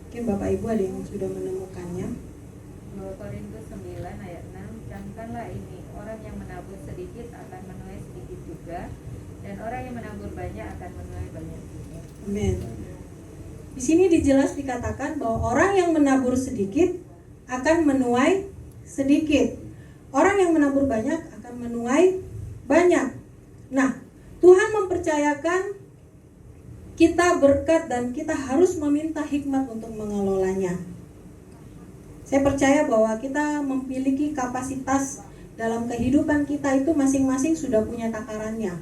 Mungkin Bapak Ibu ada yang sudah menemukannya. 2 Korintus 9 ayat 6, camkanlah ini, orang yang menabur sedikit akan menuai sedikit juga, dan orang yang menabur banyak akan menuai banyak juga. Amin. Di sini dijelas dikatakan bahwa orang yang menabur sedikit akan menuai sedikit. Orang yang menabur banyak akan menuai banyak. Nah, Tuhan mempercayakan kita berkat dan kita harus meminta hikmat untuk mengelolanya. Saya percaya bahwa kita memiliki kapasitas dalam kehidupan kita itu masing-masing sudah punya takarannya.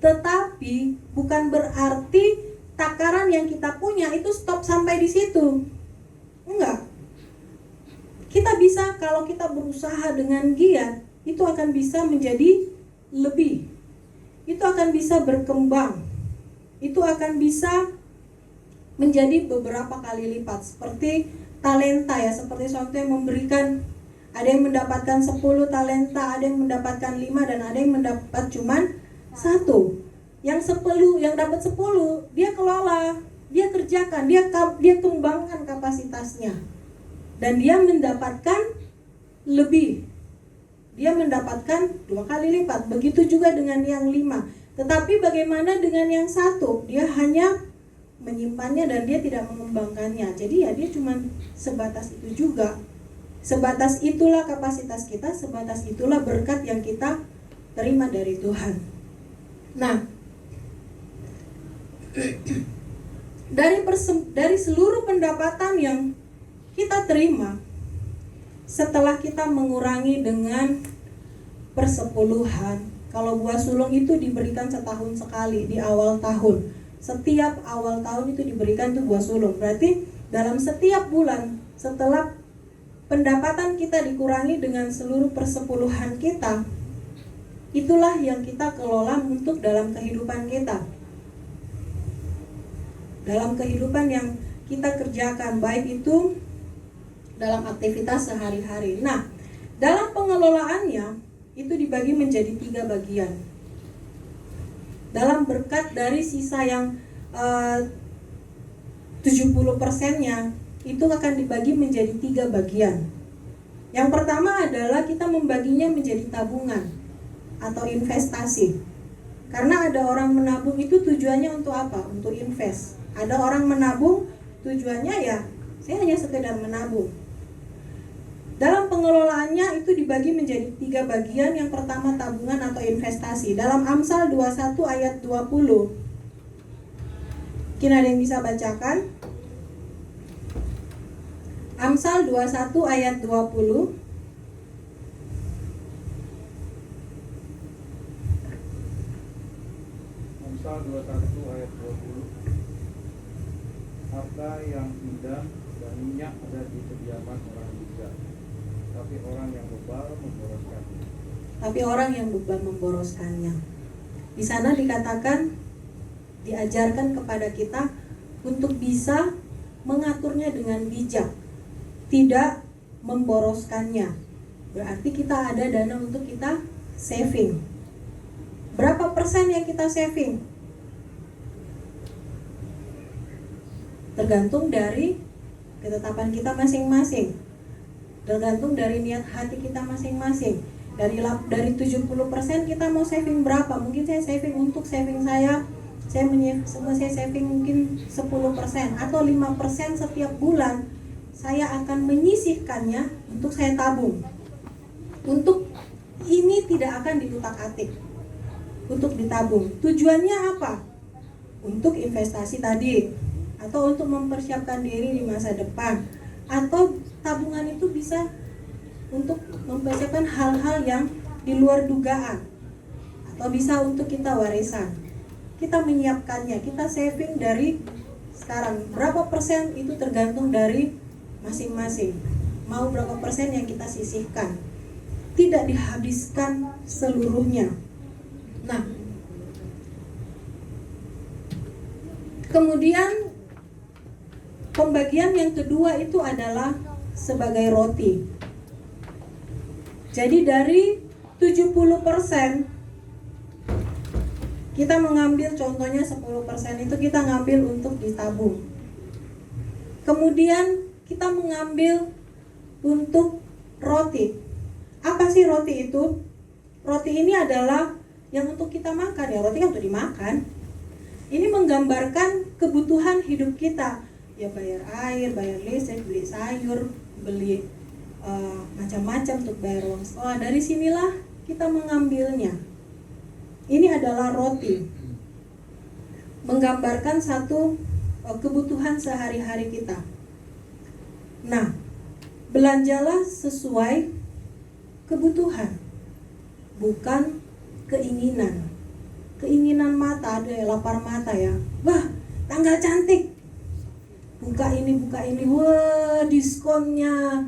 Tetapi bukan berarti takaran yang kita punya itu stop sampai di situ. Enggak. Kita bisa, kalau kita berusaha dengan giat, itu akan bisa menjadi lebih. Itu akan bisa berkembang. Itu akan bisa menjadi beberapa kali lipat. Seperti talenta ya, seperti sesuatu yang memberikan, ada yang mendapatkan 10 talenta, ada yang mendapatkan 5, dan ada yang mendapat cuman 1. Yang 10, yang dapat 10, dia kelola, dia kerjakan, dia kembangkan kapasitasnya. Dan dia mendapatkan lebih. Dia mendapatkan 2 kali lipat. Begitu juga dengan yang 5. Tetapi bagaimana dengan yang 1? Dia hanya menyimpannya dan dia tidak mengembangkannya. Jadi ya dia cuma sebatas itu juga. Sebatas itulah kapasitas kita, sebatas itulah berkat yang kita terima dari Tuhan. Nah, dari seluruh pendapatan yang kita terima, setelah kita mengurangi dengan persepuluhan, kalau buah sulung itu diberikan setahun sekali di awal tahun. Setiap awal tahun itu diberikan tuh buah sulung. Berarti dalam setiap bulan setelah pendapatan kita dikurangi dengan seluruh persepuluhan kita, itulah yang kita kelola untuk dalam kehidupan kita. Dalam kehidupan yang kita kerjakan, baik itu dalam aktivitas sehari-hari. Nah, dalam pengelolaannya itu dibagi menjadi 3 bagian. Dalam berkat dari sisa yang 70%-nya itu akan dibagi menjadi 3 bagian. Yang pertama adalah kita membaginya menjadi tabungan atau investasi. Karena ada orang menabung itu tujuannya untuk apa? Untuk invest. Ada orang menabung tujuannya ya saya hanya sekedar menabung. Dalam pengelolaannya itu dibagi menjadi 3 bagian. Yang pertama tabungan atau investasi. Dalam Amsal 21 ayat 20. Mungkin ada yang bisa bacakan? Amsal 21 ayat 20. Amsal 21 ayat 20. Harta yang indah dan minyak ada di kediaman orang bijak, tapi orang yang bebal memboroskannya. Di sana dikatakan, diajarkan kepada kita untuk bisa mengaturnya dengan bijak, tidak memboroskannya. Berarti kita ada dana untuk kita saving. Berapa persen yang kita saving? Tergantung dari ketetapan kita masing-masing. Tergantung dari niat hati kita masing-masing. Dari 70% kita mau saving berapa? Mungkin saya saving untuk saving saya saving mungkin 10% atau 5% setiap bulan. Saya akan menyisihkannya untuk saya tabung. Untuk ini tidak akan diutak-atik. Untuk ditabung. Tujuannya apa? Untuk investasi tadi, atau untuk mempersiapkan diri di masa depan, atau tabungan itu bisa untuk mempersiapkan hal-hal yang di luar dugaan, atau bisa untuk kita warisan. Kita menyiapkannya, kita saving dari sekarang. Berapa persen itu tergantung dari masing-masing. Mau berapa persen yang kita sisihkan, tidak dihabiskan seluruhnya. Nah, kemudian pembagian yang kedua itu adalah sebagai roti. Jadi dari 70% kita mengambil, contohnya 10% itu kita ngambil untuk ditabung. Kemudian kita mengambil untuk roti. Apa sih roti itu? Roti ini adalah yang untuk kita makan, ya roti kan untuk dimakan. Ini menggambarkan kebutuhan hidup kita. Ya bayar air, bayar listrik, beli sayur, beli macam-macam untuk bayar uang sekolah. Dari sinilah kita mengambilnya. Ini adalah roti, menggambarkan satu kebutuhan sehari-hari kita. Nah, belanjalah sesuai kebutuhan, bukan keinginan. Keinginan mata, ada ya, lapar mata ya. Wah, tanggal cantik, buka ini, wah diskonnya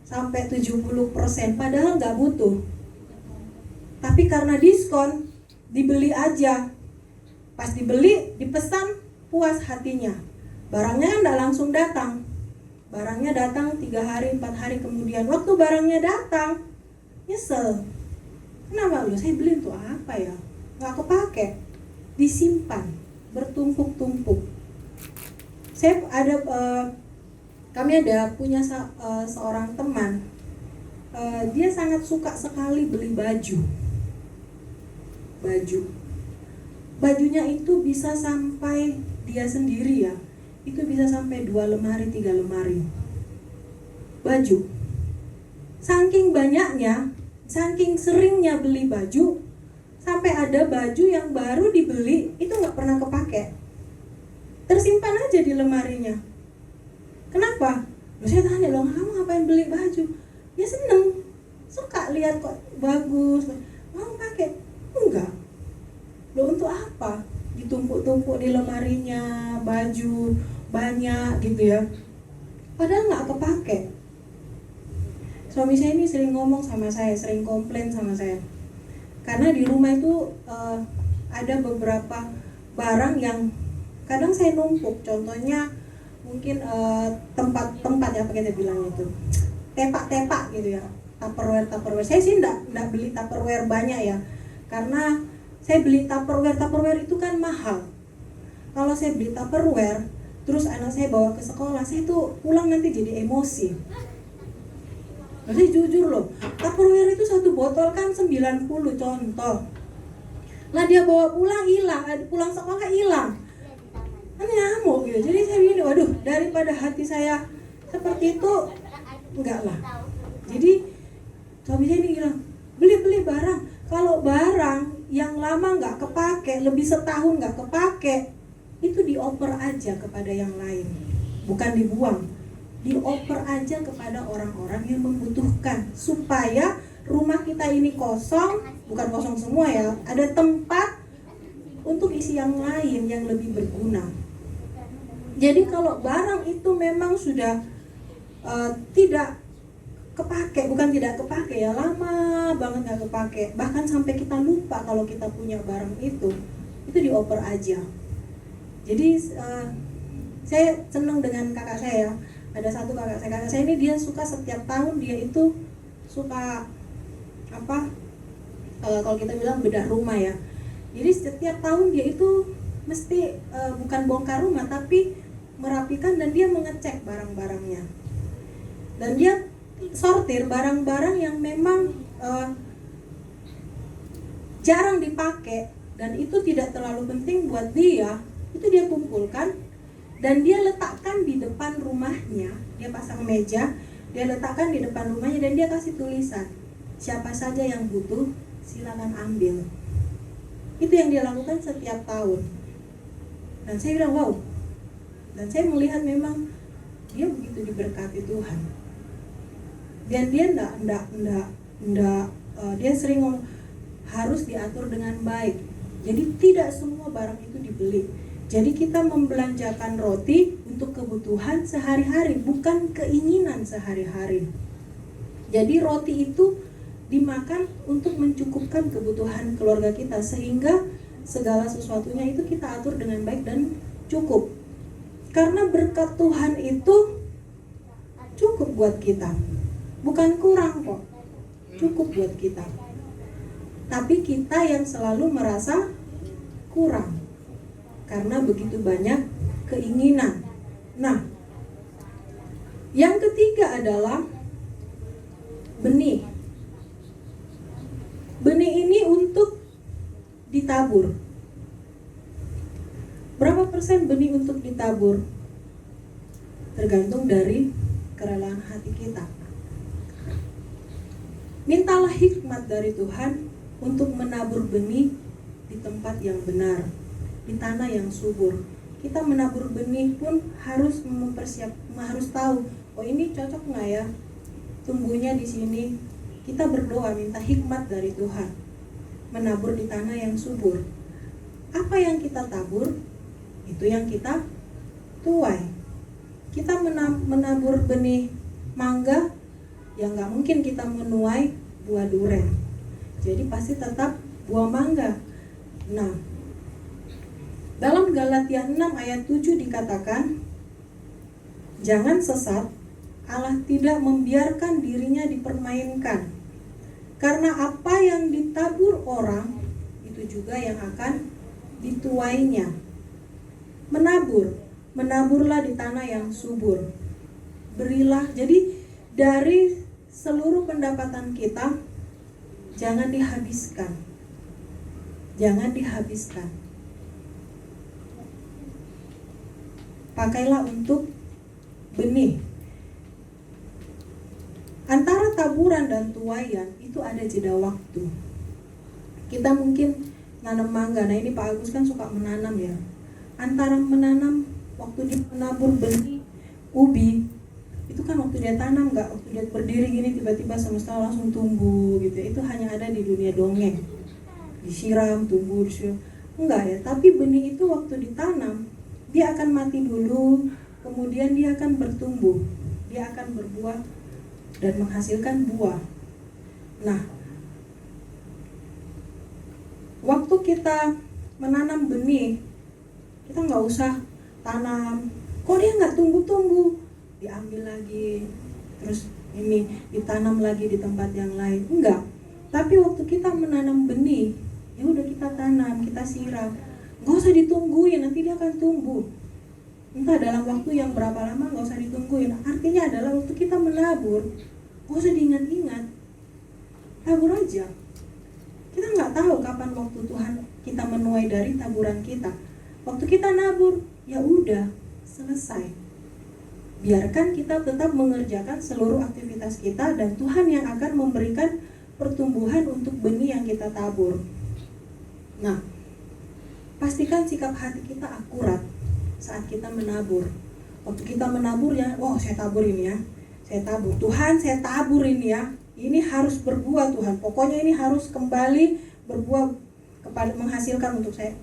sampai 70%, padahal nggak butuh. Tapi karena diskon, dibeli aja. Pas dibeli, dipesan, puas hatinya. Barangnya kan nggak langsung datang. Barangnya datang 3 hari, 4 hari kemudian. Waktu barangnya datang, nyesel. Kenapa lu? Saya beli untuk apa ya? Nggak kepake. Disimpan, bertumpuk-tumpuk. Kami ada punya seorang teman, dia sangat suka sekali beli bajunya itu bisa sampai dia sendiri ya, itu bisa sampai 2 lemari, 3 lemari baju. Saking banyaknya, saking seringnya beli baju, sampai ada baju yang baru dibeli itu nggak pernah kepake, tersimpan aja di lemarinya. Kenapa? Loh, saya tanya, loh kamu ngapain beli baju? Ya seneng, suka lihat kok bagus, mau pakai. Enggak. Loh untuk apa? Ditumpuk-tumpuk di lemarinya, baju banyak gitu ya, padahal nggak kepake. Suami saya ini sering ngomong sama saya, sering komplain sama saya, karena di rumah itu ada beberapa barang yang kadang saya numpuk. Contohnya mungkin tempat-tempat ya, apa kita bilang itu, tepak-tepak gitu ya, tupperware. Saya sih enggak beli tupperware banyak ya, karena saya beli tupperware itu kan mahal. Kalau saya beli tupperware terus anak saya bawa ke sekolah, saya tuh pulang nanti jadi emosi. Jadi jujur loh, tupperware itu satu botol kan 90 contoh. Nah dia bawa pulang hilang, pulang sekolah hilang, kan nyamuk gitu. Jadi saya begini, waduh, daripada hati saya seperti itu, enggak lah. Jadi suami saya ini bilang, beli barang. Kalau barang yang lama nggak kepake, lebih setahun nggak kepake, itu dioper aja kepada yang lain, bukan dibuang. Dioper aja kepada orang-orang yang membutuhkan, supaya rumah kita ini kosong, bukan kosong semua ya, ada tempat untuk isi yang lain yang lebih berguna. Jadi kalau barang itu memang sudah tidak kepake, bukan tidak kepake ya, lama banget nggak kepake, bahkan sampai kita lupa kalau kita punya barang itu dioper aja. Jadi saya senang dengan kakak saya. Ada satu kakak saya ini, dia suka setiap tahun dia itu suka apa, kalau kita bilang bedah rumah ya. Jadi setiap tahun dia itu mesti bukan bongkar rumah, tapi merapikan, dan dia mengecek barang-barangnya, dan dia sortir barang-barang yang memang jarang dipakai dan itu tidak terlalu penting buat dia, itu dia kumpulkan dan dia letakkan di depan rumahnya. Dia pasang meja, dia letakkan di depan rumahnya, dan dia kasih tulisan, siapa saja yang butuh silakan ambil. Itu yang dia lakukan setiap tahun. Dan saya bilang wow, dan saya melihat memang dia begitu diberkati Tuhan. Dan dia dia sering ngomong harus diatur dengan baik. Jadi tidak semua barang itu dibeli. Jadi kita membelanjakan roti untuk kebutuhan sehari-hari, bukan keinginan sehari-hari. Jadi roti itu dimakan untuk mencukupkan kebutuhan keluarga kita, sehingga segala sesuatunya itu kita atur dengan baik dan cukup. Karena berkat Tuhan itu cukup buat kita. Bukan kurang kok, cukup buat kita. Tapi kita yang selalu merasa kurang karena begitu banyak keinginan. Nah, yang ketiga adalah benih. Benih ini untuk ditabur. Berapa persen benih untuk ditabur? Tergantung dari kerelaan hati kita. Mintalah hikmat dari Tuhan untuk menabur benih di tempat yang benar, di tanah yang subur. Kita menabur benih pun harus harus tahu, oh ini cocok nggak ya tumbuhnya di sini. Kita berdoa minta hikmat dari Tuhan, menabur di tanah yang subur. Apa yang kita tabur, itu yang kita tuai. Kita menabur benih mangga, ya nggak mungkin kita menuai buah duren. Jadi pasti tetap buah mangga. Nah, dalam Galatia 6 ayat 7 dikatakan, jangan sesat, Allah tidak membiarkan dirinya dipermainkan. Karena apa yang ditabur orang, itu juga yang akan dituainya. Menaburlah di tanah yang subur. Berilah, jadi dari seluruh pendapatan kita, jangan dihabiskan. Jangan dihabiskan. Pakailah untuk benih. Antara tabur taburan dan tuaian itu ada jeda waktu. Kita mungkin nanam mangga, nah ini Pak Agus kan suka menanam ya. Antara menanam waktu dia menabur benih ubi, itu kan waktu dia tanam, nggak waktu dia berdiri gini tiba-tiba semesta langsung tumbuh gitu. Itu hanya ada di dunia dongeng. Disiram, tumbuh, disiram. Enggak ya, tapi benih itu waktu ditanam, dia akan mati dulu, kemudian dia akan bertumbuh, dia akan berbuah dan menghasilkan buah. Nah, waktu kita menanam benih, kita nggak usah tanam, kok dia nggak tumbuh-tumbuh, diambil lagi, terus ini ditanam lagi di tempat yang lain. Enggak, tapi waktu kita menanam benih, ya udah kita tanam, kita siram, nggak usah ditungguin, nanti dia akan tumbuh. Entah dalam waktu yang berapa lama, nggak usah ditungguin. Artinya adalah waktu kita menabur, nggak usah diingat-ingat, tabur aja. Kita nggak tahu kapan waktu Tuhan kita menuai dari taburan kita. Waktu kita nabur, ya udah selesai. Biarkan kita tetap mengerjakan seluruh aktivitas kita, dan Tuhan yang akan memberikan pertumbuhan untuk benih yang kita tabur. Nah, pastikan sikap hati kita akurat saat kita menabur. Waktu kita menabur ya, oh saya tabur ini ya, saya tabur. Tuhan, saya tabur ini ya, ini harus berbuah Tuhan. Pokoknya ini harus kembali berbuah kepada menghasilkan untuk saya.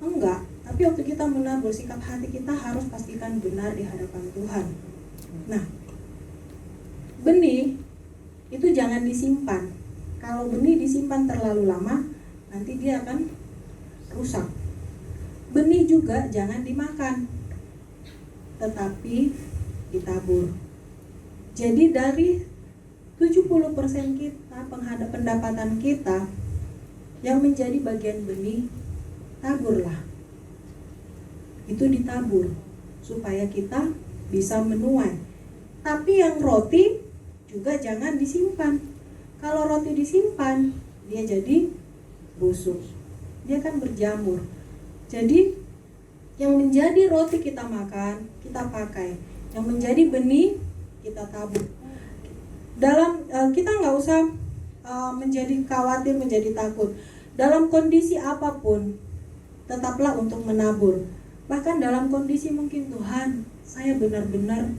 Enggak, tapi waktu kita menabur, sikap hati kita harus pastikan benar di hadapan Tuhan. Nah, benih itu jangan disimpan. Kalau benih disimpan terlalu lama, nanti dia akan rusak. Benih juga jangan dimakan, tetapi ditabur. Jadi dari 70% kita, pendapatan kita yang menjadi bagian benih, taburlah. Itu ditabur supaya kita bisa menuai. Tapi yang roti juga jangan disimpan. Kalau roti disimpan, dia jadi busuk, dia akan berjamur. Jadi yang menjadi roti kita makan, kita pakai. Yang menjadi benih kita tabur. Kita nggak usah menjadi khawatir, menjadi takut. Dalam kondisi apapun, tetaplah untuk menabur. Bahkan dalam kondisi mungkin Tuhan, saya benar-benar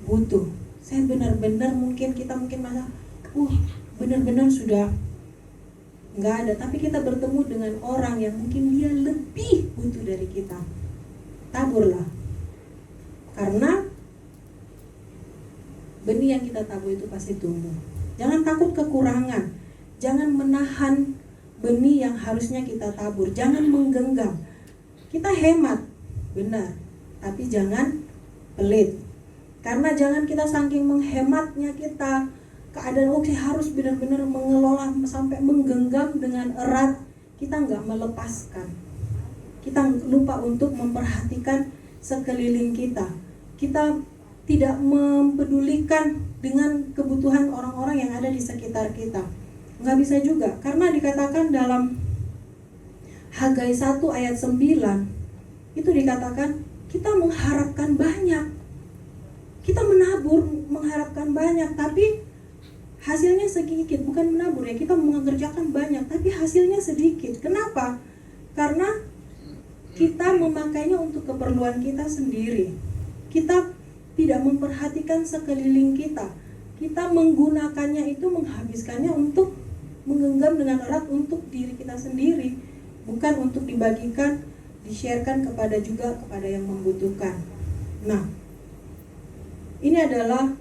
butuh. Saya benar-benar kita mungkin merasa, benar-benar sudah nggak ada, tapi kita bertemu dengan orang yang mungkin dia lebih butuh dari kita. Taburlah, karena benih yang kita tabur itu pasti tumbuh. Jangan takut kekurangan, jangan menahan benih yang harusnya kita tabur, jangan menggenggam. Kita hemat, benar, tapi jangan pelit. Karena jangan kita saking menghematnya kita, keadaan saya harus benar-benar mengelola sampai menggenggam dengan erat, kita nggak melepaskan. Kita lupa untuk memperhatikan sekeliling kita. Kita tidak mempedulikan dengan kebutuhan orang-orang yang ada di sekitar kita. Nggak bisa juga, karena dikatakan dalam Hagai 1 ayat 9, itu dikatakan kita mengharapkan banyak. Kita menabur mengharapkan banyak, tapi hasilnya sedikit. Bukan menabur ya, kita mengerjakan banyak, tapi hasilnya sedikit. Kenapa? Karena kita memakainya untuk keperluan kita sendiri. Kita tidak memperhatikan sekeliling kita. Kita menggunakannya itu, menghabiskannya untuk menggenggam dengan erat untuk diri kita sendiri, bukan untuk dibagikan, di-sharekan kepada yang membutuhkan. Nah, ini adalah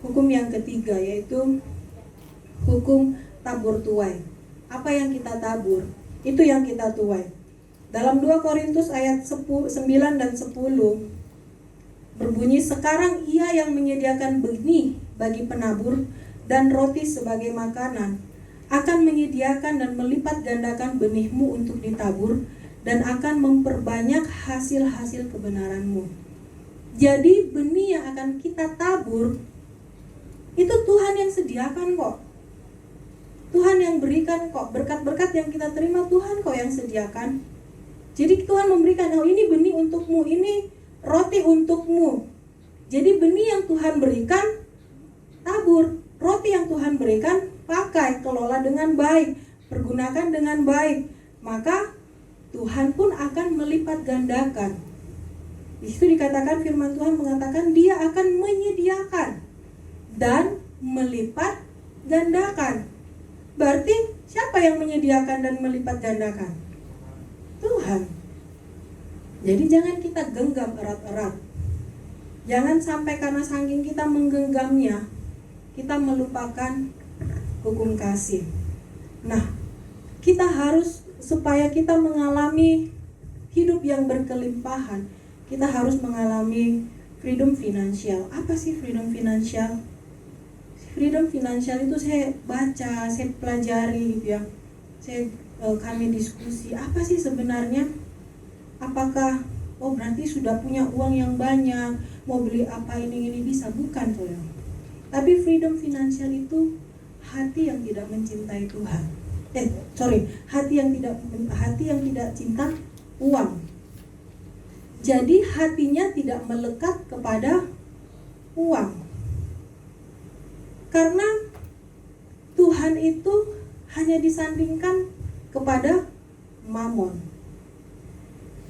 hukum yang ketiga, yaitu hukum tabur tuai. Apa yang kita tabur, itu yang kita tuai. Dalam 2 Korintus ayat 9 dan 10 berbunyi, sekarang ia yang menyediakan benih bagi penabur dan roti sebagai makanan akan menyediakan dan melipat gandakan benihmu untuk ditabur dan akan memperbanyak hasil-hasil kebenaranmu. Jadi benih yang akan kita tabur itu Tuhan yang sediakan kok. Tuhan yang berikan kok. Berkat-berkat yang kita terima Tuhan kok yang sediakan. Jadi Tuhan memberikan, ini benih untukmu, ini roti untukmu. Jadi benih yang Tuhan berikan, tabur. roti yang Tuhan berikan, pakai, kelola dengan baik, pergunakan dengan baik, maka Tuhan pun akan melipat gandakan. Di situ dikatakan, firman Tuhan mengatakan Dia akan menyediakan dan melipat gandakan. Berarti siapa yang menyediakan dan melipat gandakan? Tuhan. Jadi jangan kita genggam erat-erat. Jangan sampai karena saking kita menggenggamnya, kita melupakan hukum kasih. Nah, kita harus, supaya kita mengalami hidup yang berkelimpahan, kita harus mengalami freedom finansial. Apa sih freedom finansial? Freedom finansial itu saya baca, saya pelajari gitu ya. Kami diskusi, apa sih sebenarnya? Apakah berarti sudah punya uang yang banyak, mau beli apa ini bisa? Bukan, saudara. Tapi freedom finansial itu hati yang tidak mencintai Tuhan. Hati yang tidak cinta uang. Jadi hatinya tidak melekat kepada uang. Karena Tuhan itu hanya disandingkan kepada mamon.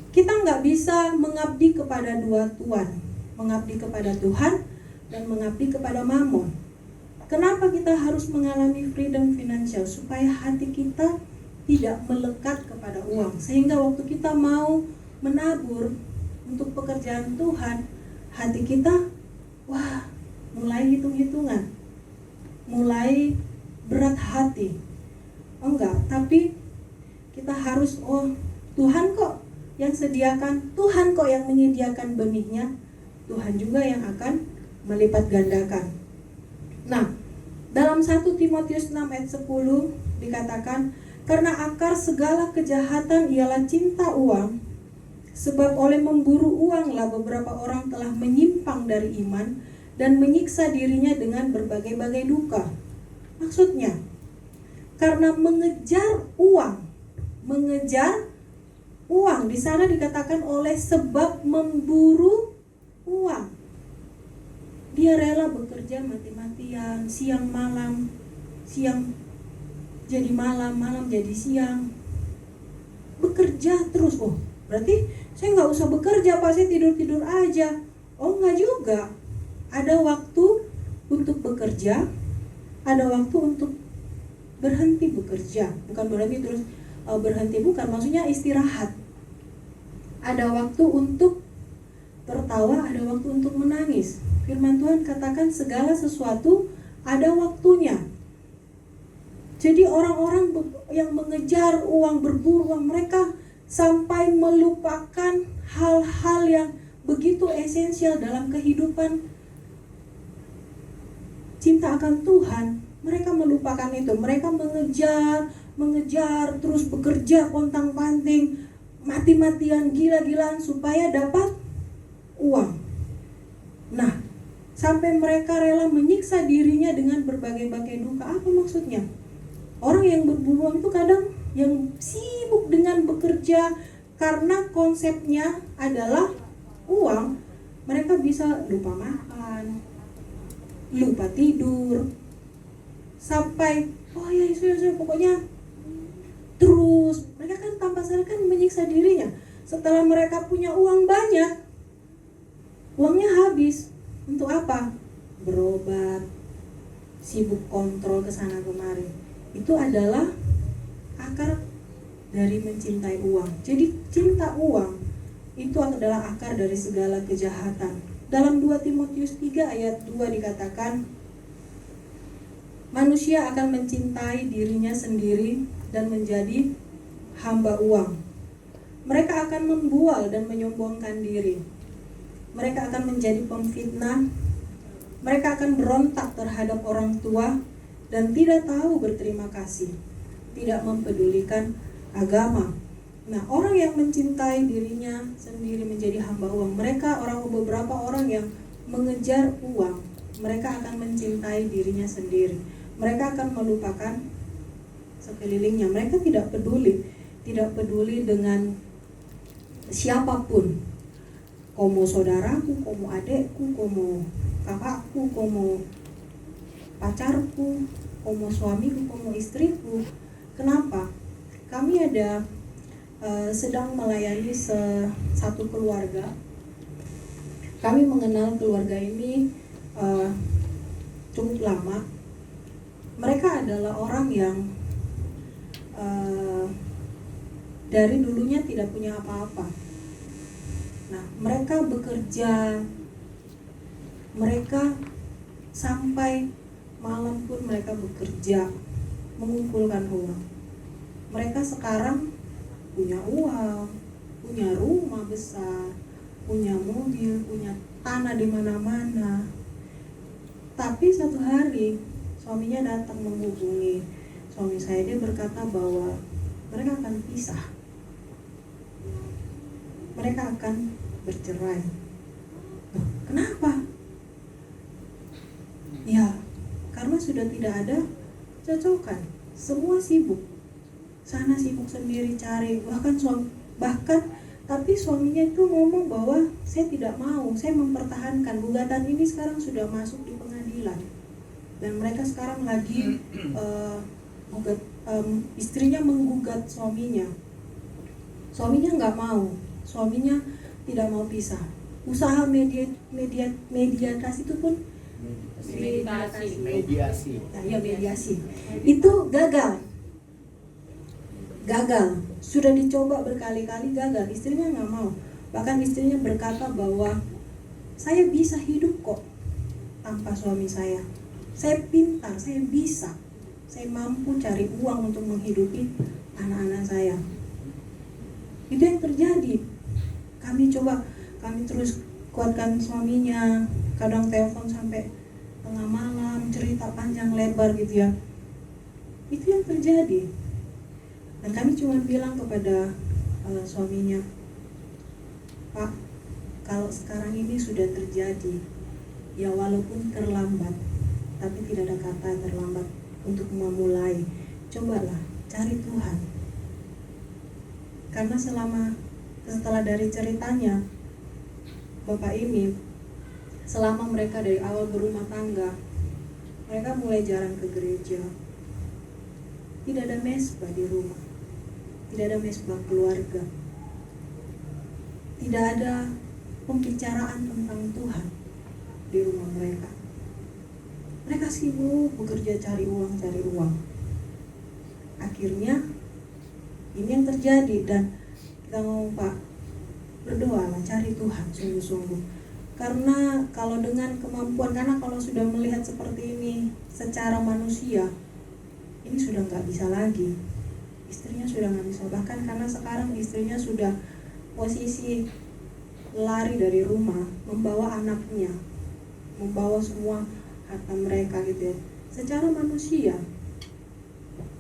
Kita nggak bisa mengabdi kepada dua tuan, mengabdi kepada Tuhan dan mengabdi kepada mamon. Kenapa kita harus mengalami freedom finansial? Supaya hati kita tidak melekat kepada uang, sehingga waktu kita mau menabur untuk pekerjaan Tuhan, hati kita mulai hitung-hitungan, mulai berat hati. Enggak, tapi kita harus, Tuhan kok yang sediakan, Tuhan kok yang menyediakan benihnya, Tuhan juga yang akan melipat gandakan. Nah, dalam 1 Timotius 6 ayat 10 dikatakan, karena akar segala kejahatan ialah cinta uang, sebab oleh memburu uanglah beberapa orang telah menyimpang dari iman dan menyiksa dirinya dengan berbagai-bagai duka. Maksudnya, karena mengejar uang, di sana dikatakan oleh sebab memburu uang. Dia rela bekerja mati-matian, siang malam, siang jadi malam, malam jadi siang. Bekerja terus. Berarti saya nggak usah bekerja, Pak, saya tidur-tidur aja. Enggak juga. Ada waktu untuk bekerja, ada waktu untuk berhenti bekerja. Bukan berhenti terus berhenti, bukan, maksudnya istirahat. Ada waktu untuk tertawa, ada waktu untuk menangis. Firman Tuhan katakan segala sesuatu ada waktunya. Jadi orang-orang yang mengejar uang, berburu uang, mereka sampai melupakan hal-hal yang begitu esensial dalam kehidupan cinta akan Tuhan. Mereka melupakan itu. Mereka mengejar, terus bekerja pontang-panting, mati-matian, gila-gilaan supaya dapat uang. Nah, sampai mereka rela menyiksa dirinya dengan berbagai-bagai duka. Apa maksudnya? Orang yang berburu uang itu kadang yang sibuk dengan bekerja karena konsepnya adalah uang, mereka bisa lupa makan, lupa tidur, sampai pokoknya terus mereka kan tanpa sadar kan menyiksa dirinya. Setelah mereka punya uang banyak, uangnya habis. Untuk apa? Berobat, sibuk kontrol kesana kemari. Itu adalah akar dari mencintai uang. Jadi cinta uang itu adalah akar dari segala kejahatan. Dalam 2 Timotius 3 ayat 2 dikatakan, manusia akan mencintai dirinya sendiri dan menjadi hamba uang. Mereka akan membual dan menyombongkan diri. Mereka akan menjadi pemfitnah. Mereka akan berontak terhadap orang tua dan tidak tahu berterima kasih, tidak mempedulikan agama. Nah, orang yang mencintai dirinya sendiri menjadi hamba uang, beberapa orang yang mengejar uang, mereka akan mencintai dirinya sendiri. Mereka akan melupakan sekelilingnya. Mereka tidak peduli dengan siapapun. Komo saudaraku, komo adekku, komo kakakku, komo pacarku, kau mau suamiku, kau mau istriku. Kenapa? Kami ada sedang melayani satu keluarga. Kami mengenal keluarga ini cukup lama. Mereka adalah orang yang dari dulunya tidak punya apa-apa. Nah, mereka bekerja, mereka sampai malam pun mereka bekerja, mengumpulkan uang. Mereka sekarang punya uang, punya rumah besar, punya mobil, punya tanah di mana-mana. Tapi satu hari suaminya datang menghubungi suami saya, dia berkata bahwa mereka akan pisah, mereka akan bercerai. Loh, kenapa? Ya, karena sudah tidak ada cocokan. Semua sibuk, sana sibuk sendiri cari, bahkan tapi suaminya itu ngomong bahwa saya tidak mau, saya mempertahankan. Gugatan ini sekarang sudah masuk di pengadilan dan mereka sekarang lagi istrinya menggugat suaminya. Suaminya nggak mau, suaminya tidak mau pisah. Usaha mediasi itu pun mediasi. Nah, ya mediasi itu gagal. Sudah dicoba berkali-kali, gagal. Istrinya nggak mau. Bahkan istrinya berkata bahwa saya bisa hidup kok tanpa suami saya. Saya pintar, saya bisa, saya mampu cari uang untuk menghidupi anak-anak saya. Itu yang terjadi. Kami terus kuatkan suaminya. Kadang telepon sampai tengah malam, cerita panjang lebar gitu ya. Itu yang terjadi. Dan kami cuma bilang kepada suaminya, Pak, kalau sekarang ini sudah terjadi, ya walaupun terlambat, tapi tidak ada kata terlambat untuk memulai. Cobalah cari Tuhan. Karena setelah dari ceritanya Bapak ini, selama mereka dari awal berumah tangga, mereka mulai jarang ke gereja. Tidak ada mesbah di rumah, tidak ada mesbah keluarga, tidak ada pembicaraan tentang Tuhan di rumah mereka. Mereka sibuk bekerja cari uang. Akhirnya ini yang terjadi, dan kita ngomong, Pak, berdoalah, cari Tuhan sungguh-sungguh. Karena kalau dengan kemampuan, karena kalau sudah melihat seperti ini secara manusia, ini sudah nggak bisa lagi. Istrinya sudah nggak bisa, bahkan karena sekarang istrinya sudah posisi lari dari rumah, membawa anaknya, membawa semua harta mereka gitu ya. Secara manusia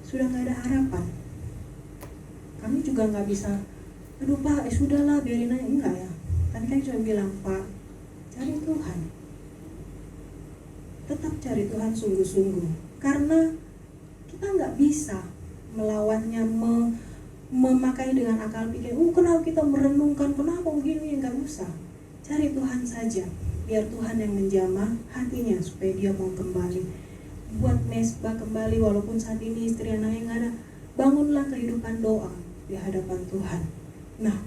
sudah nggak ada harapan. Kami juga nggak bisa, aduh Pak, sudahlah biarin aja, enggak ya. Tadi kan cuma bilang, Pak, cari Tuhan, tetap cari Tuhan sungguh-sungguh, karena kita nggak bisa melawannya, memakai dengan akal pikir. Kenapa kita merenungkan, kenapa begini? Nggak usah. Cari Tuhan saja, biar Tuhan yang menjamah hatinya supaya dia mau kembali. Buat mesbah kembali, walaupun saat ini istri anaknya nggak ada. Bangunlah kehidupan doa di hadapan Tuhan. Nah,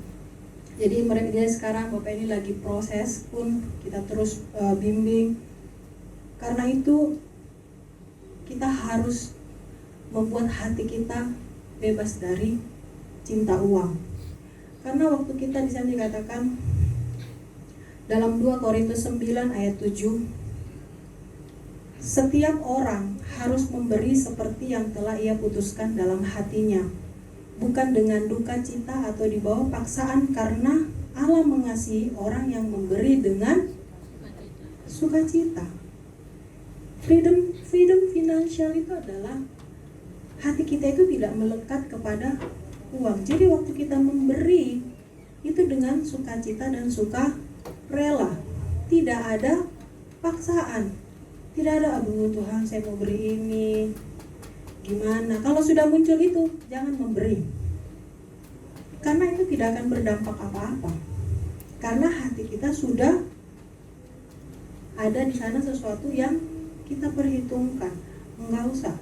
jadi dia sekarang Bapak ini lagi proses pun, kita terus bimbing. Karena itu kita harus membuat hati kita bebas dari cinta uang. Karena waktu kita di sana dikatakan dalam 2 Korintus 9 ayat 7, setiap orang harus memberi seperti yang telah ia putuskan dalam hatinya, bukan dengan duka cita atau di bawah paksaan, karena Allah mengasihi orang yang memberi dengan sukacita. Freedom financial itu adalah hati kita itu tidak melekat kepada uang. Jadi waktu kita memberi itu dengan sukacita dan sukarela, tidak ada paksaan, tidak ada aduh Tuhan saya mau beri ini gimana. Kalau sudah muncul itu jangan memberi, karena itu tidak akan berdampak apa-apa, karena hati kita sudah ada di sana sesuatu yang kita perhitungkan, enggak usah.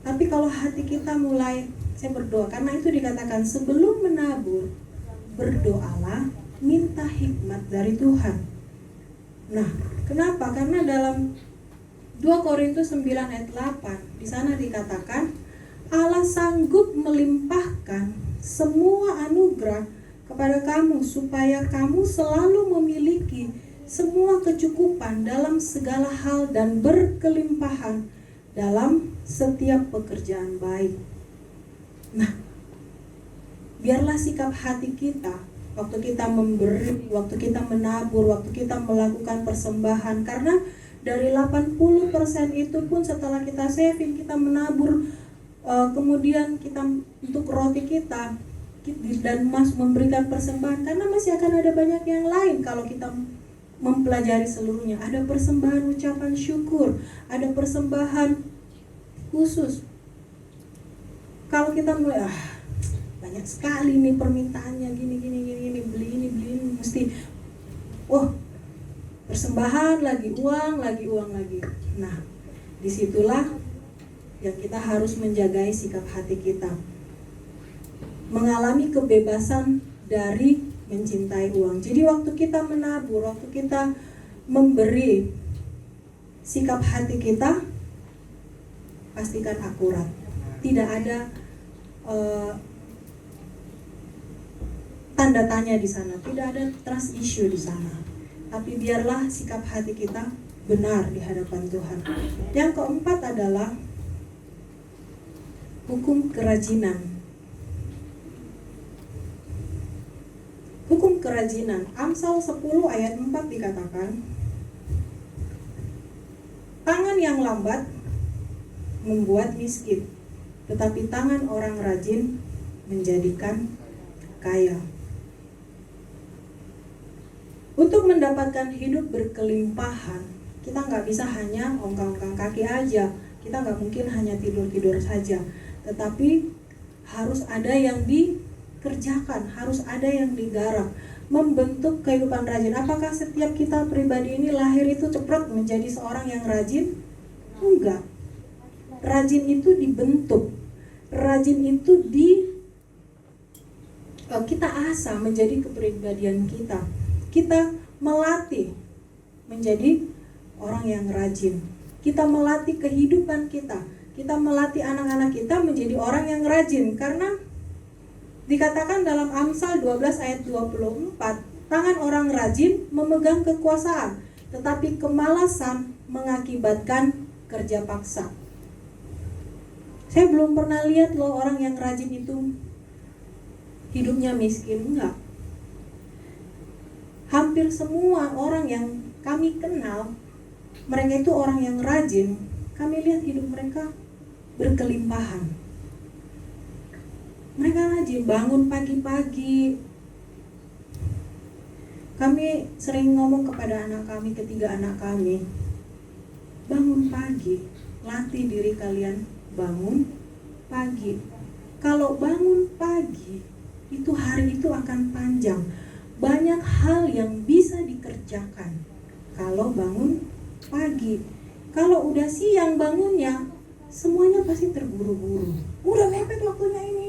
Tapi kalau hati kita mulai, saya berdoa, karena itu dikatakan sebelum menabur, berdoalah, minta hikmat dari Tuhan. Nah, kenapa? Karena dalam 2 Korintus 9 ayat 8, di sana dikatakan Allah sanggup melimpahkan semua anugerah kepada kamu supaya kamu selalu memiliki semua kecukupan dalam segala hal dan berkelimpahan dalam setiap pekerjaan baik. Nah, biarlah sikap hati kita waktu kita memberi, waktu kita menabur, waktu kita melakukan persembahan, karena dari 80% itu pun setelah kita saving, kita menabur, kemudian kita untuk roti kita dan memberikan persembahan, karena masih akan ada banyak yang lain kalau kita mempelajari seluruhnya. Ada persembahan ucapan syukur, ada persembahan khusus. Kalau kita mulai banyak sekali nih permintaannya, gini beli ini mesti persembahan lagi, uang lagi. Nah, disitulah yang kita harus menjagai sikap hati kita, mengalami kebebasan dari mencintai uang. Jadi waktu kita menabur, waktu kita memberi, sikap hati kita pastikan akurat. Tidak ada tanda tanya di sana, tidak ada trust issue di sana. Tapi biarlah sikap hati kita benar di hadapan Tuhan. Yang keempat adalah hukum kerajinan. Hukum kerajinan, Amsal 10 ayat 4 dikatakan, tangan yang lambat membuat miskin, tetapi tangan orang rajin menjadikan kaya. Untuk mendapatkan hidup berkelimpahan, kita nggak bisa hanya ongkang-ongkang kaki aja. Kita nggak mungkin hanya tidur-tidur saja, tetapi harus ada yang dikerjakan, harus ada yang digarap, membentuk kehidupan rajin. Apakah setiap kita pribadi ini lahir itu cepat menjadi seorang yang rajin? Enggak. Rajin itu dibentuk, rajin itu kita asah menjadi kepribadian kita. Kita melatih menjadi orang yang rajin. Kita melatih kehidupan kita. Kita melatih anak-anak kita menjadi orang yang rajin. Karena dikatakan dalam Amsal 12 ayat 24, tangan orang rajin memegang kekuasaan, tetapi kemalasan mengakibatkan kerja paksa. Saya belum pernah lihat loh orang yang rajin itu hidupnya miskin, enggak. Hampir semua orang yang kami kenal, mereka itu orang yang rajin. Kami lihat hidup mereka berkelimpahan. Mereka rajin bangun pagi-pagi. Kami sering ngomong kepada anak kami, ketiga anak kami, bangun pagi, latih diri kalian bangun pagi. Kalau bangun pagi, itu hari itu akan panjang. Banyak hal yang bisa dikerjakan kalau bangun pagi. Kalau udah siang bangunnya, semuanya pasti terburu-buru. Udah mepet waktunya ini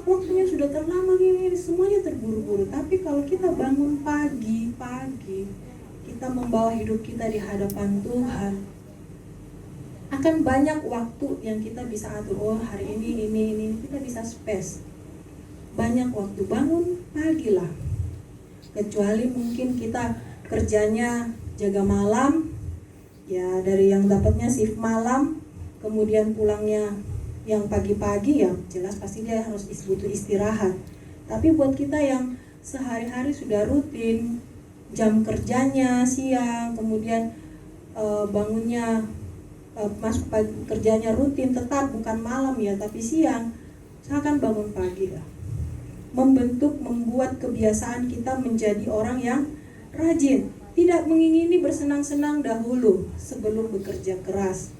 waktunya sudah terlama gini, semuanya terburu-buru. Tapi kalau kita bangun pagi, kita membawa hidup kita di hadapan Tuhan, akan banyak waktu yang kita bisa atur. Oh, hari ini kita bisa space. Banyak waktu, bangun pagi lah. Kecuali mungkin kita kerjanya jaga malam, ya dari yang dapatnya shift malam, kemudian pulangnya yang pagi-pagi, ya jelas pasti dia harus butuh istirahat. Tapi buat kita yang sehari-hari sudah rutin, jam kerjanya siang, kemudian bangunnya masuk pagi, kerjanya rutin tetap, bukan malam ya tapi siang, usahakan bangun pagi lah. Membuat kebiasaan kita menjadi orang yang rajin, tidak mengingini bersenang-senang dahulu sebelum bekerja keras,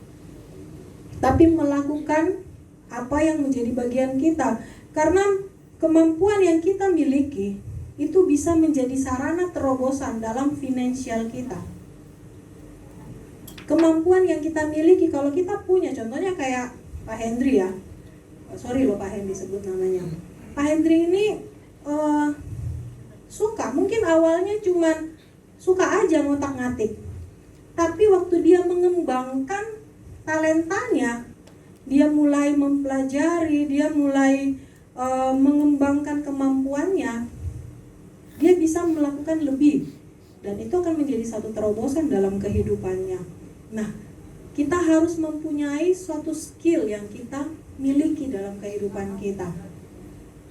tapi melakukan apa yang menjadi bagian kita. Karena kemampuan yang kita miliki itu bisa menjadi sarana terobosan dalam finansial kita. kemampuan yang kita miliki. Kalau kita punya, contohnya kayak Pak Hendri ya, sorry loh Pak Hendri sebut namanya. Pak Hendri ini suka, mungkin awalnya cuman suka aja ngotak-ngatik, tapi waktu dia mengembangkan talentanya, dia mulai mempelajari, dia mulai mengembangkan kemampuannya, dia bisa melakukan lebih, dan itu akan menjadi satu terobosan dalam kehidupannya. Nah, kita harus mempunyai suatu skill yang kita miliki dalam kehidupan kita.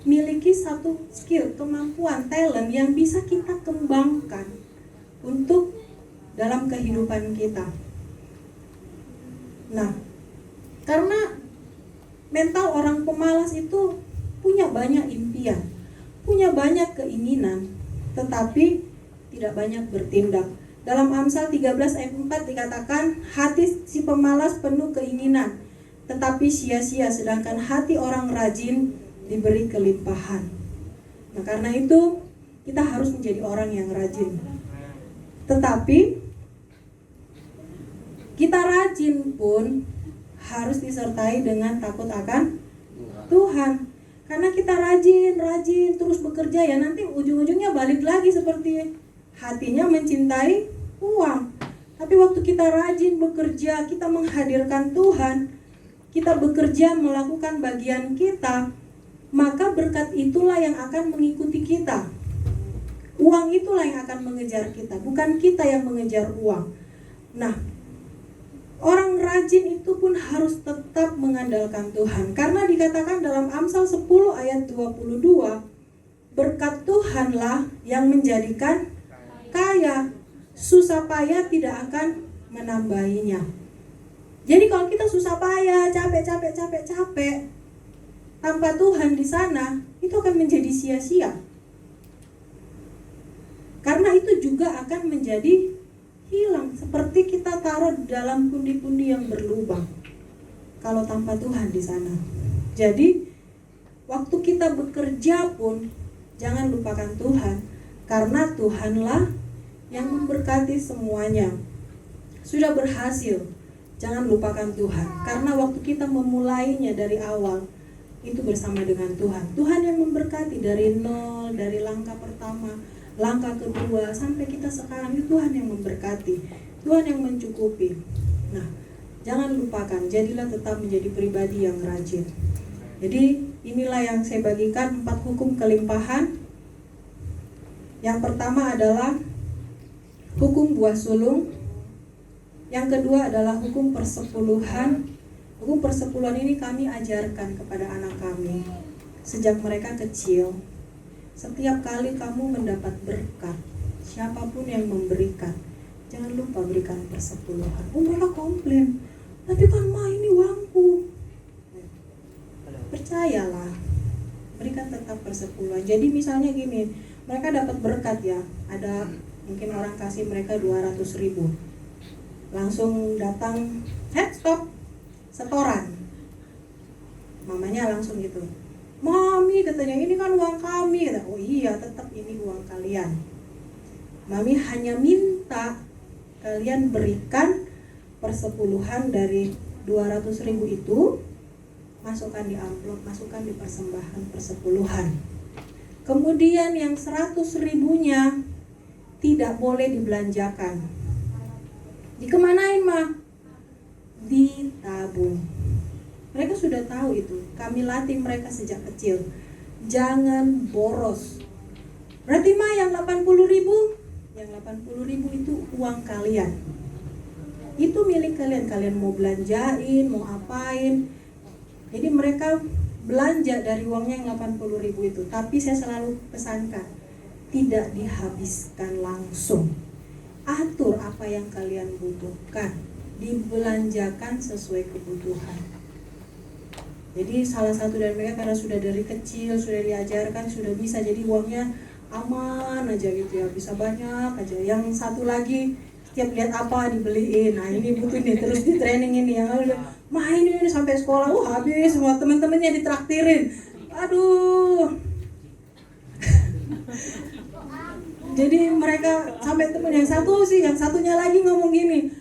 Miliki satu skill, kemampuan, talent yang bisa kita kembangkan untuk dalam kehidupan kita. Nah, karena mental orang pemalas itu punya banyak impian, punya banyak keinginan, tetapi tidak banyak bertindak. Dalam Amsal 13 ayat 4 dikatakan, hati si pemalas penuh keinginan, tetapi sia-sia, sedangkan hati orang rajin diberi kelimpahan. Nah, karena itu kita harus menjadi orang yang rajin. Tetapi kita rajin pun harus disertai dengan takut akan Tuhan. Karena kita rajin terus bekerja ya, nanti ujung-ujungnya balik lagi seperti hatinya mencintai uang. Tapi waktu kita rajin bekerja, kita menghadirkan Tuhan, kita bekerja melakukan bagian kita, maka berkat itulah yang akan mengikuti kita. Uang itulah yang akan mengejar kita, bukan kita yang mengejar uang. Nah, orang rajin itu pun harus tetap mengandalkan Tuhan. Karena dikatakan dalam Amsal 10 ayat 22, berkat Tuhanlah yang menjadikan kaya, susah payah tidak akan menambahinya. Jadi kalau kita susah payah, capek, tanpa Tuhan di sana, itu akan menjadi sia-sia. Karena itu juga akan menjadi hilang, seperti kita taruh dalam pundi-pundi yang berlubang kalau tanpa Tuhan di sana. Jadi waktu kita bekerja pun jangan lupakan Tuhan, karena Tuhanlah yang memberkati semuanya. Sudah berhasil, jangan lupakan Tuhan, karena waktu kita memulainya dari awal itu bersama dengan Tuhan. Tuhan yang memberkati dari nol, dari langkah pertama, langkah kedua, sampai kita sekarang, itu Tuhan yang memberkati, Tuhan yang mencukupi. Nah, jangan lupakan, jadilah tetap menjadi pribadi yang rajin. Jadi inilah yang saya bagikan 4 hukum kelimpahan. Yang pertama adalah hukum buah sulung. Yang kedua adalah hukum persepuluhan. Hukum persepuluhan ini kami ajarkan kepada anak kami sejak mereka kecil. Setiap kali kamu mendapat berkat, siapapun yang memberikan, jangan lupa berikan persepuluhan. Oh, mereka komplain, tapi kan ma ini uangku. Percayalah, berikan tetap persepuluhan. Jadi misalnya gini, mereka dapat berkat ya, ada mungkin orang kasih mereka 200.000, langsung datang, stop, setoran. Mamanya langsung gitu, Mami katanya ini kan uang kami. Kata, oh iya, tetap ini uang kalian. Mami hanya minta kalian berikan persepuluhan dari 200.000 itu, masukkan di amplop, masukkan di persembahan persepuluhan. Kemudian yang 100.000-nya tidak boleh dibelanjakan. Dikemanain mah? Ditabung. Mereka sudah tahu itu. Kami latih mereka sejak kecil. Jangan boros. Berarti mah yang 80.000, yang 80.000 itu uang kalian. Itu milik kalian. Kalian mau belanjain, mau apain. Jadi mereka belanja dari uangnya yang 80.000 itu. Tapi saya selalu pesankan, tidak dihabiskan langsung. Atur apa yang kalian butuhkan, dibelanjakan sesuai kebutuhan. Jadi salah satu dari mereka karena sudah dari kecil sudah diajarkan, sudah bisa, jadi uangnya aman aja gitu ya, bisa banyak aja. Yang satu lagi setiap lihat apa dibeliin, nah ini butuh nih, terus di training ini yang mah ini sampai sekolah habis, semua teman-temannya ditraktirin. Aduh. Jadi mereka sampai temen yang satu sih, yang satunya lagi ngomong gini,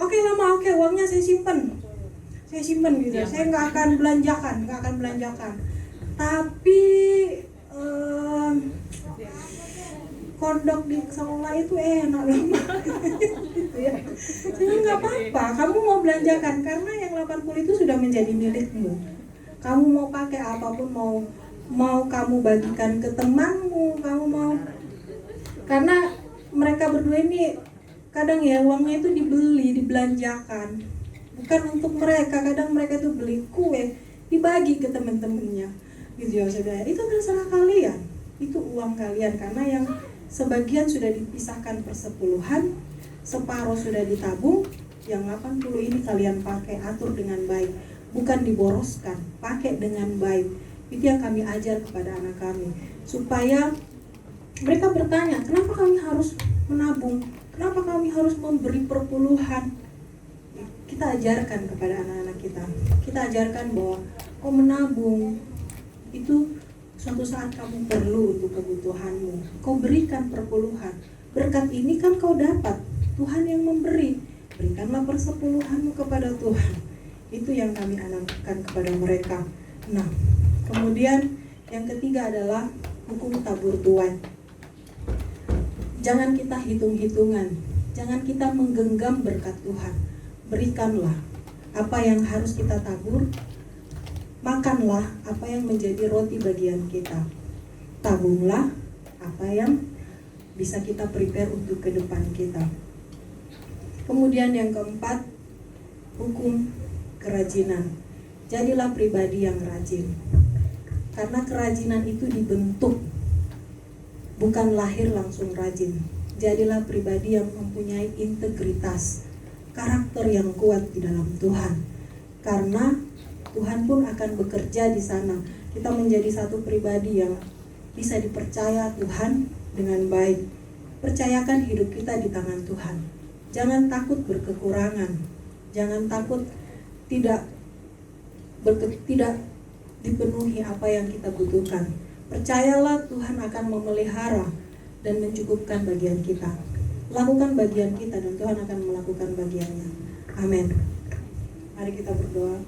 Oke lama, oke uangnya saya simpen gitu, saya nggak akan belanjakan. Tapi kondok di sekolah itu enak loh gitu ya. Jadi nggak apa-apa, kamu mau belanjakan karena yang 80 itu sudah menjadi milikmu. Kamu mau pakai apapun, mau kamu bagikan ke temanmu, kamu mau, karena mereka berdua ini kadang ya uangnya itu dibelanjakan, bukan untuk mereka. Kadang mereka tuh beli kue dibagi ke teman-temannya gitu ya saudara. Itu terserah kalian, itu uang kalian, karena yang sebagian sudah dipisahkan persepuluhan, separuh sudah ditabung, yang 80 ini kalian pakai, atur dengan baik, bukan diboroskan, pakai dengan baik. Itu yang kami ajar kepada anak kami, supaya mereka bertanya, kenapa kami harus menabung, kenapa kami harus memberi perpuluhan. Kita ajarkan kepada anak-anak kita ajarkan bahwa kau menabung itu suatu saat kamu perlu untuk kebutuhanmu, kau berikan perpuluhan. Berkat ini kan kau dapat, Tuhan yang memberi, berikanlah persepuluhanmu kepada Tuhan. Itu yang kami anamkan kepada mereka. Nah, kemudian yang ketiga adalah hukum tabur tuai. Jangan kita hitung-hitungan, jangan kita menggenggam berkat Tuhan. Berikanlah apa yang harus kita tabur, makanlah apa yang menjadi roti bagian kita. Tabunglah apa yang bisa kita prepare untuk ke depan kita. Kemudian yang keempat, hukum kerajinan. Jadilah pribadi yang rajin. Karena kerajinan itu dibentuk, bukan lahir langsung rajin. Jadilah pribadi yang mempunyai integritas, karakter yang kuat di dalam Tuhan. Karena Tuhan pun akan bekerja di sana. Kita menjadi satu pribadi yang bisa dipercaya Tuhan dengan baik. Percayakan hidup kita di tangan Tuhan. Jangan takut berkekurangan. Jangan takut tidak dipenuhi apa yang kita butuhkan. Percayalah Tuhan akan memelihara dan mencukupkan bagian kita. Lakukan bagian kita dan Tuhan akan melakukan bagiannya. Amin. Mari kita berdoa.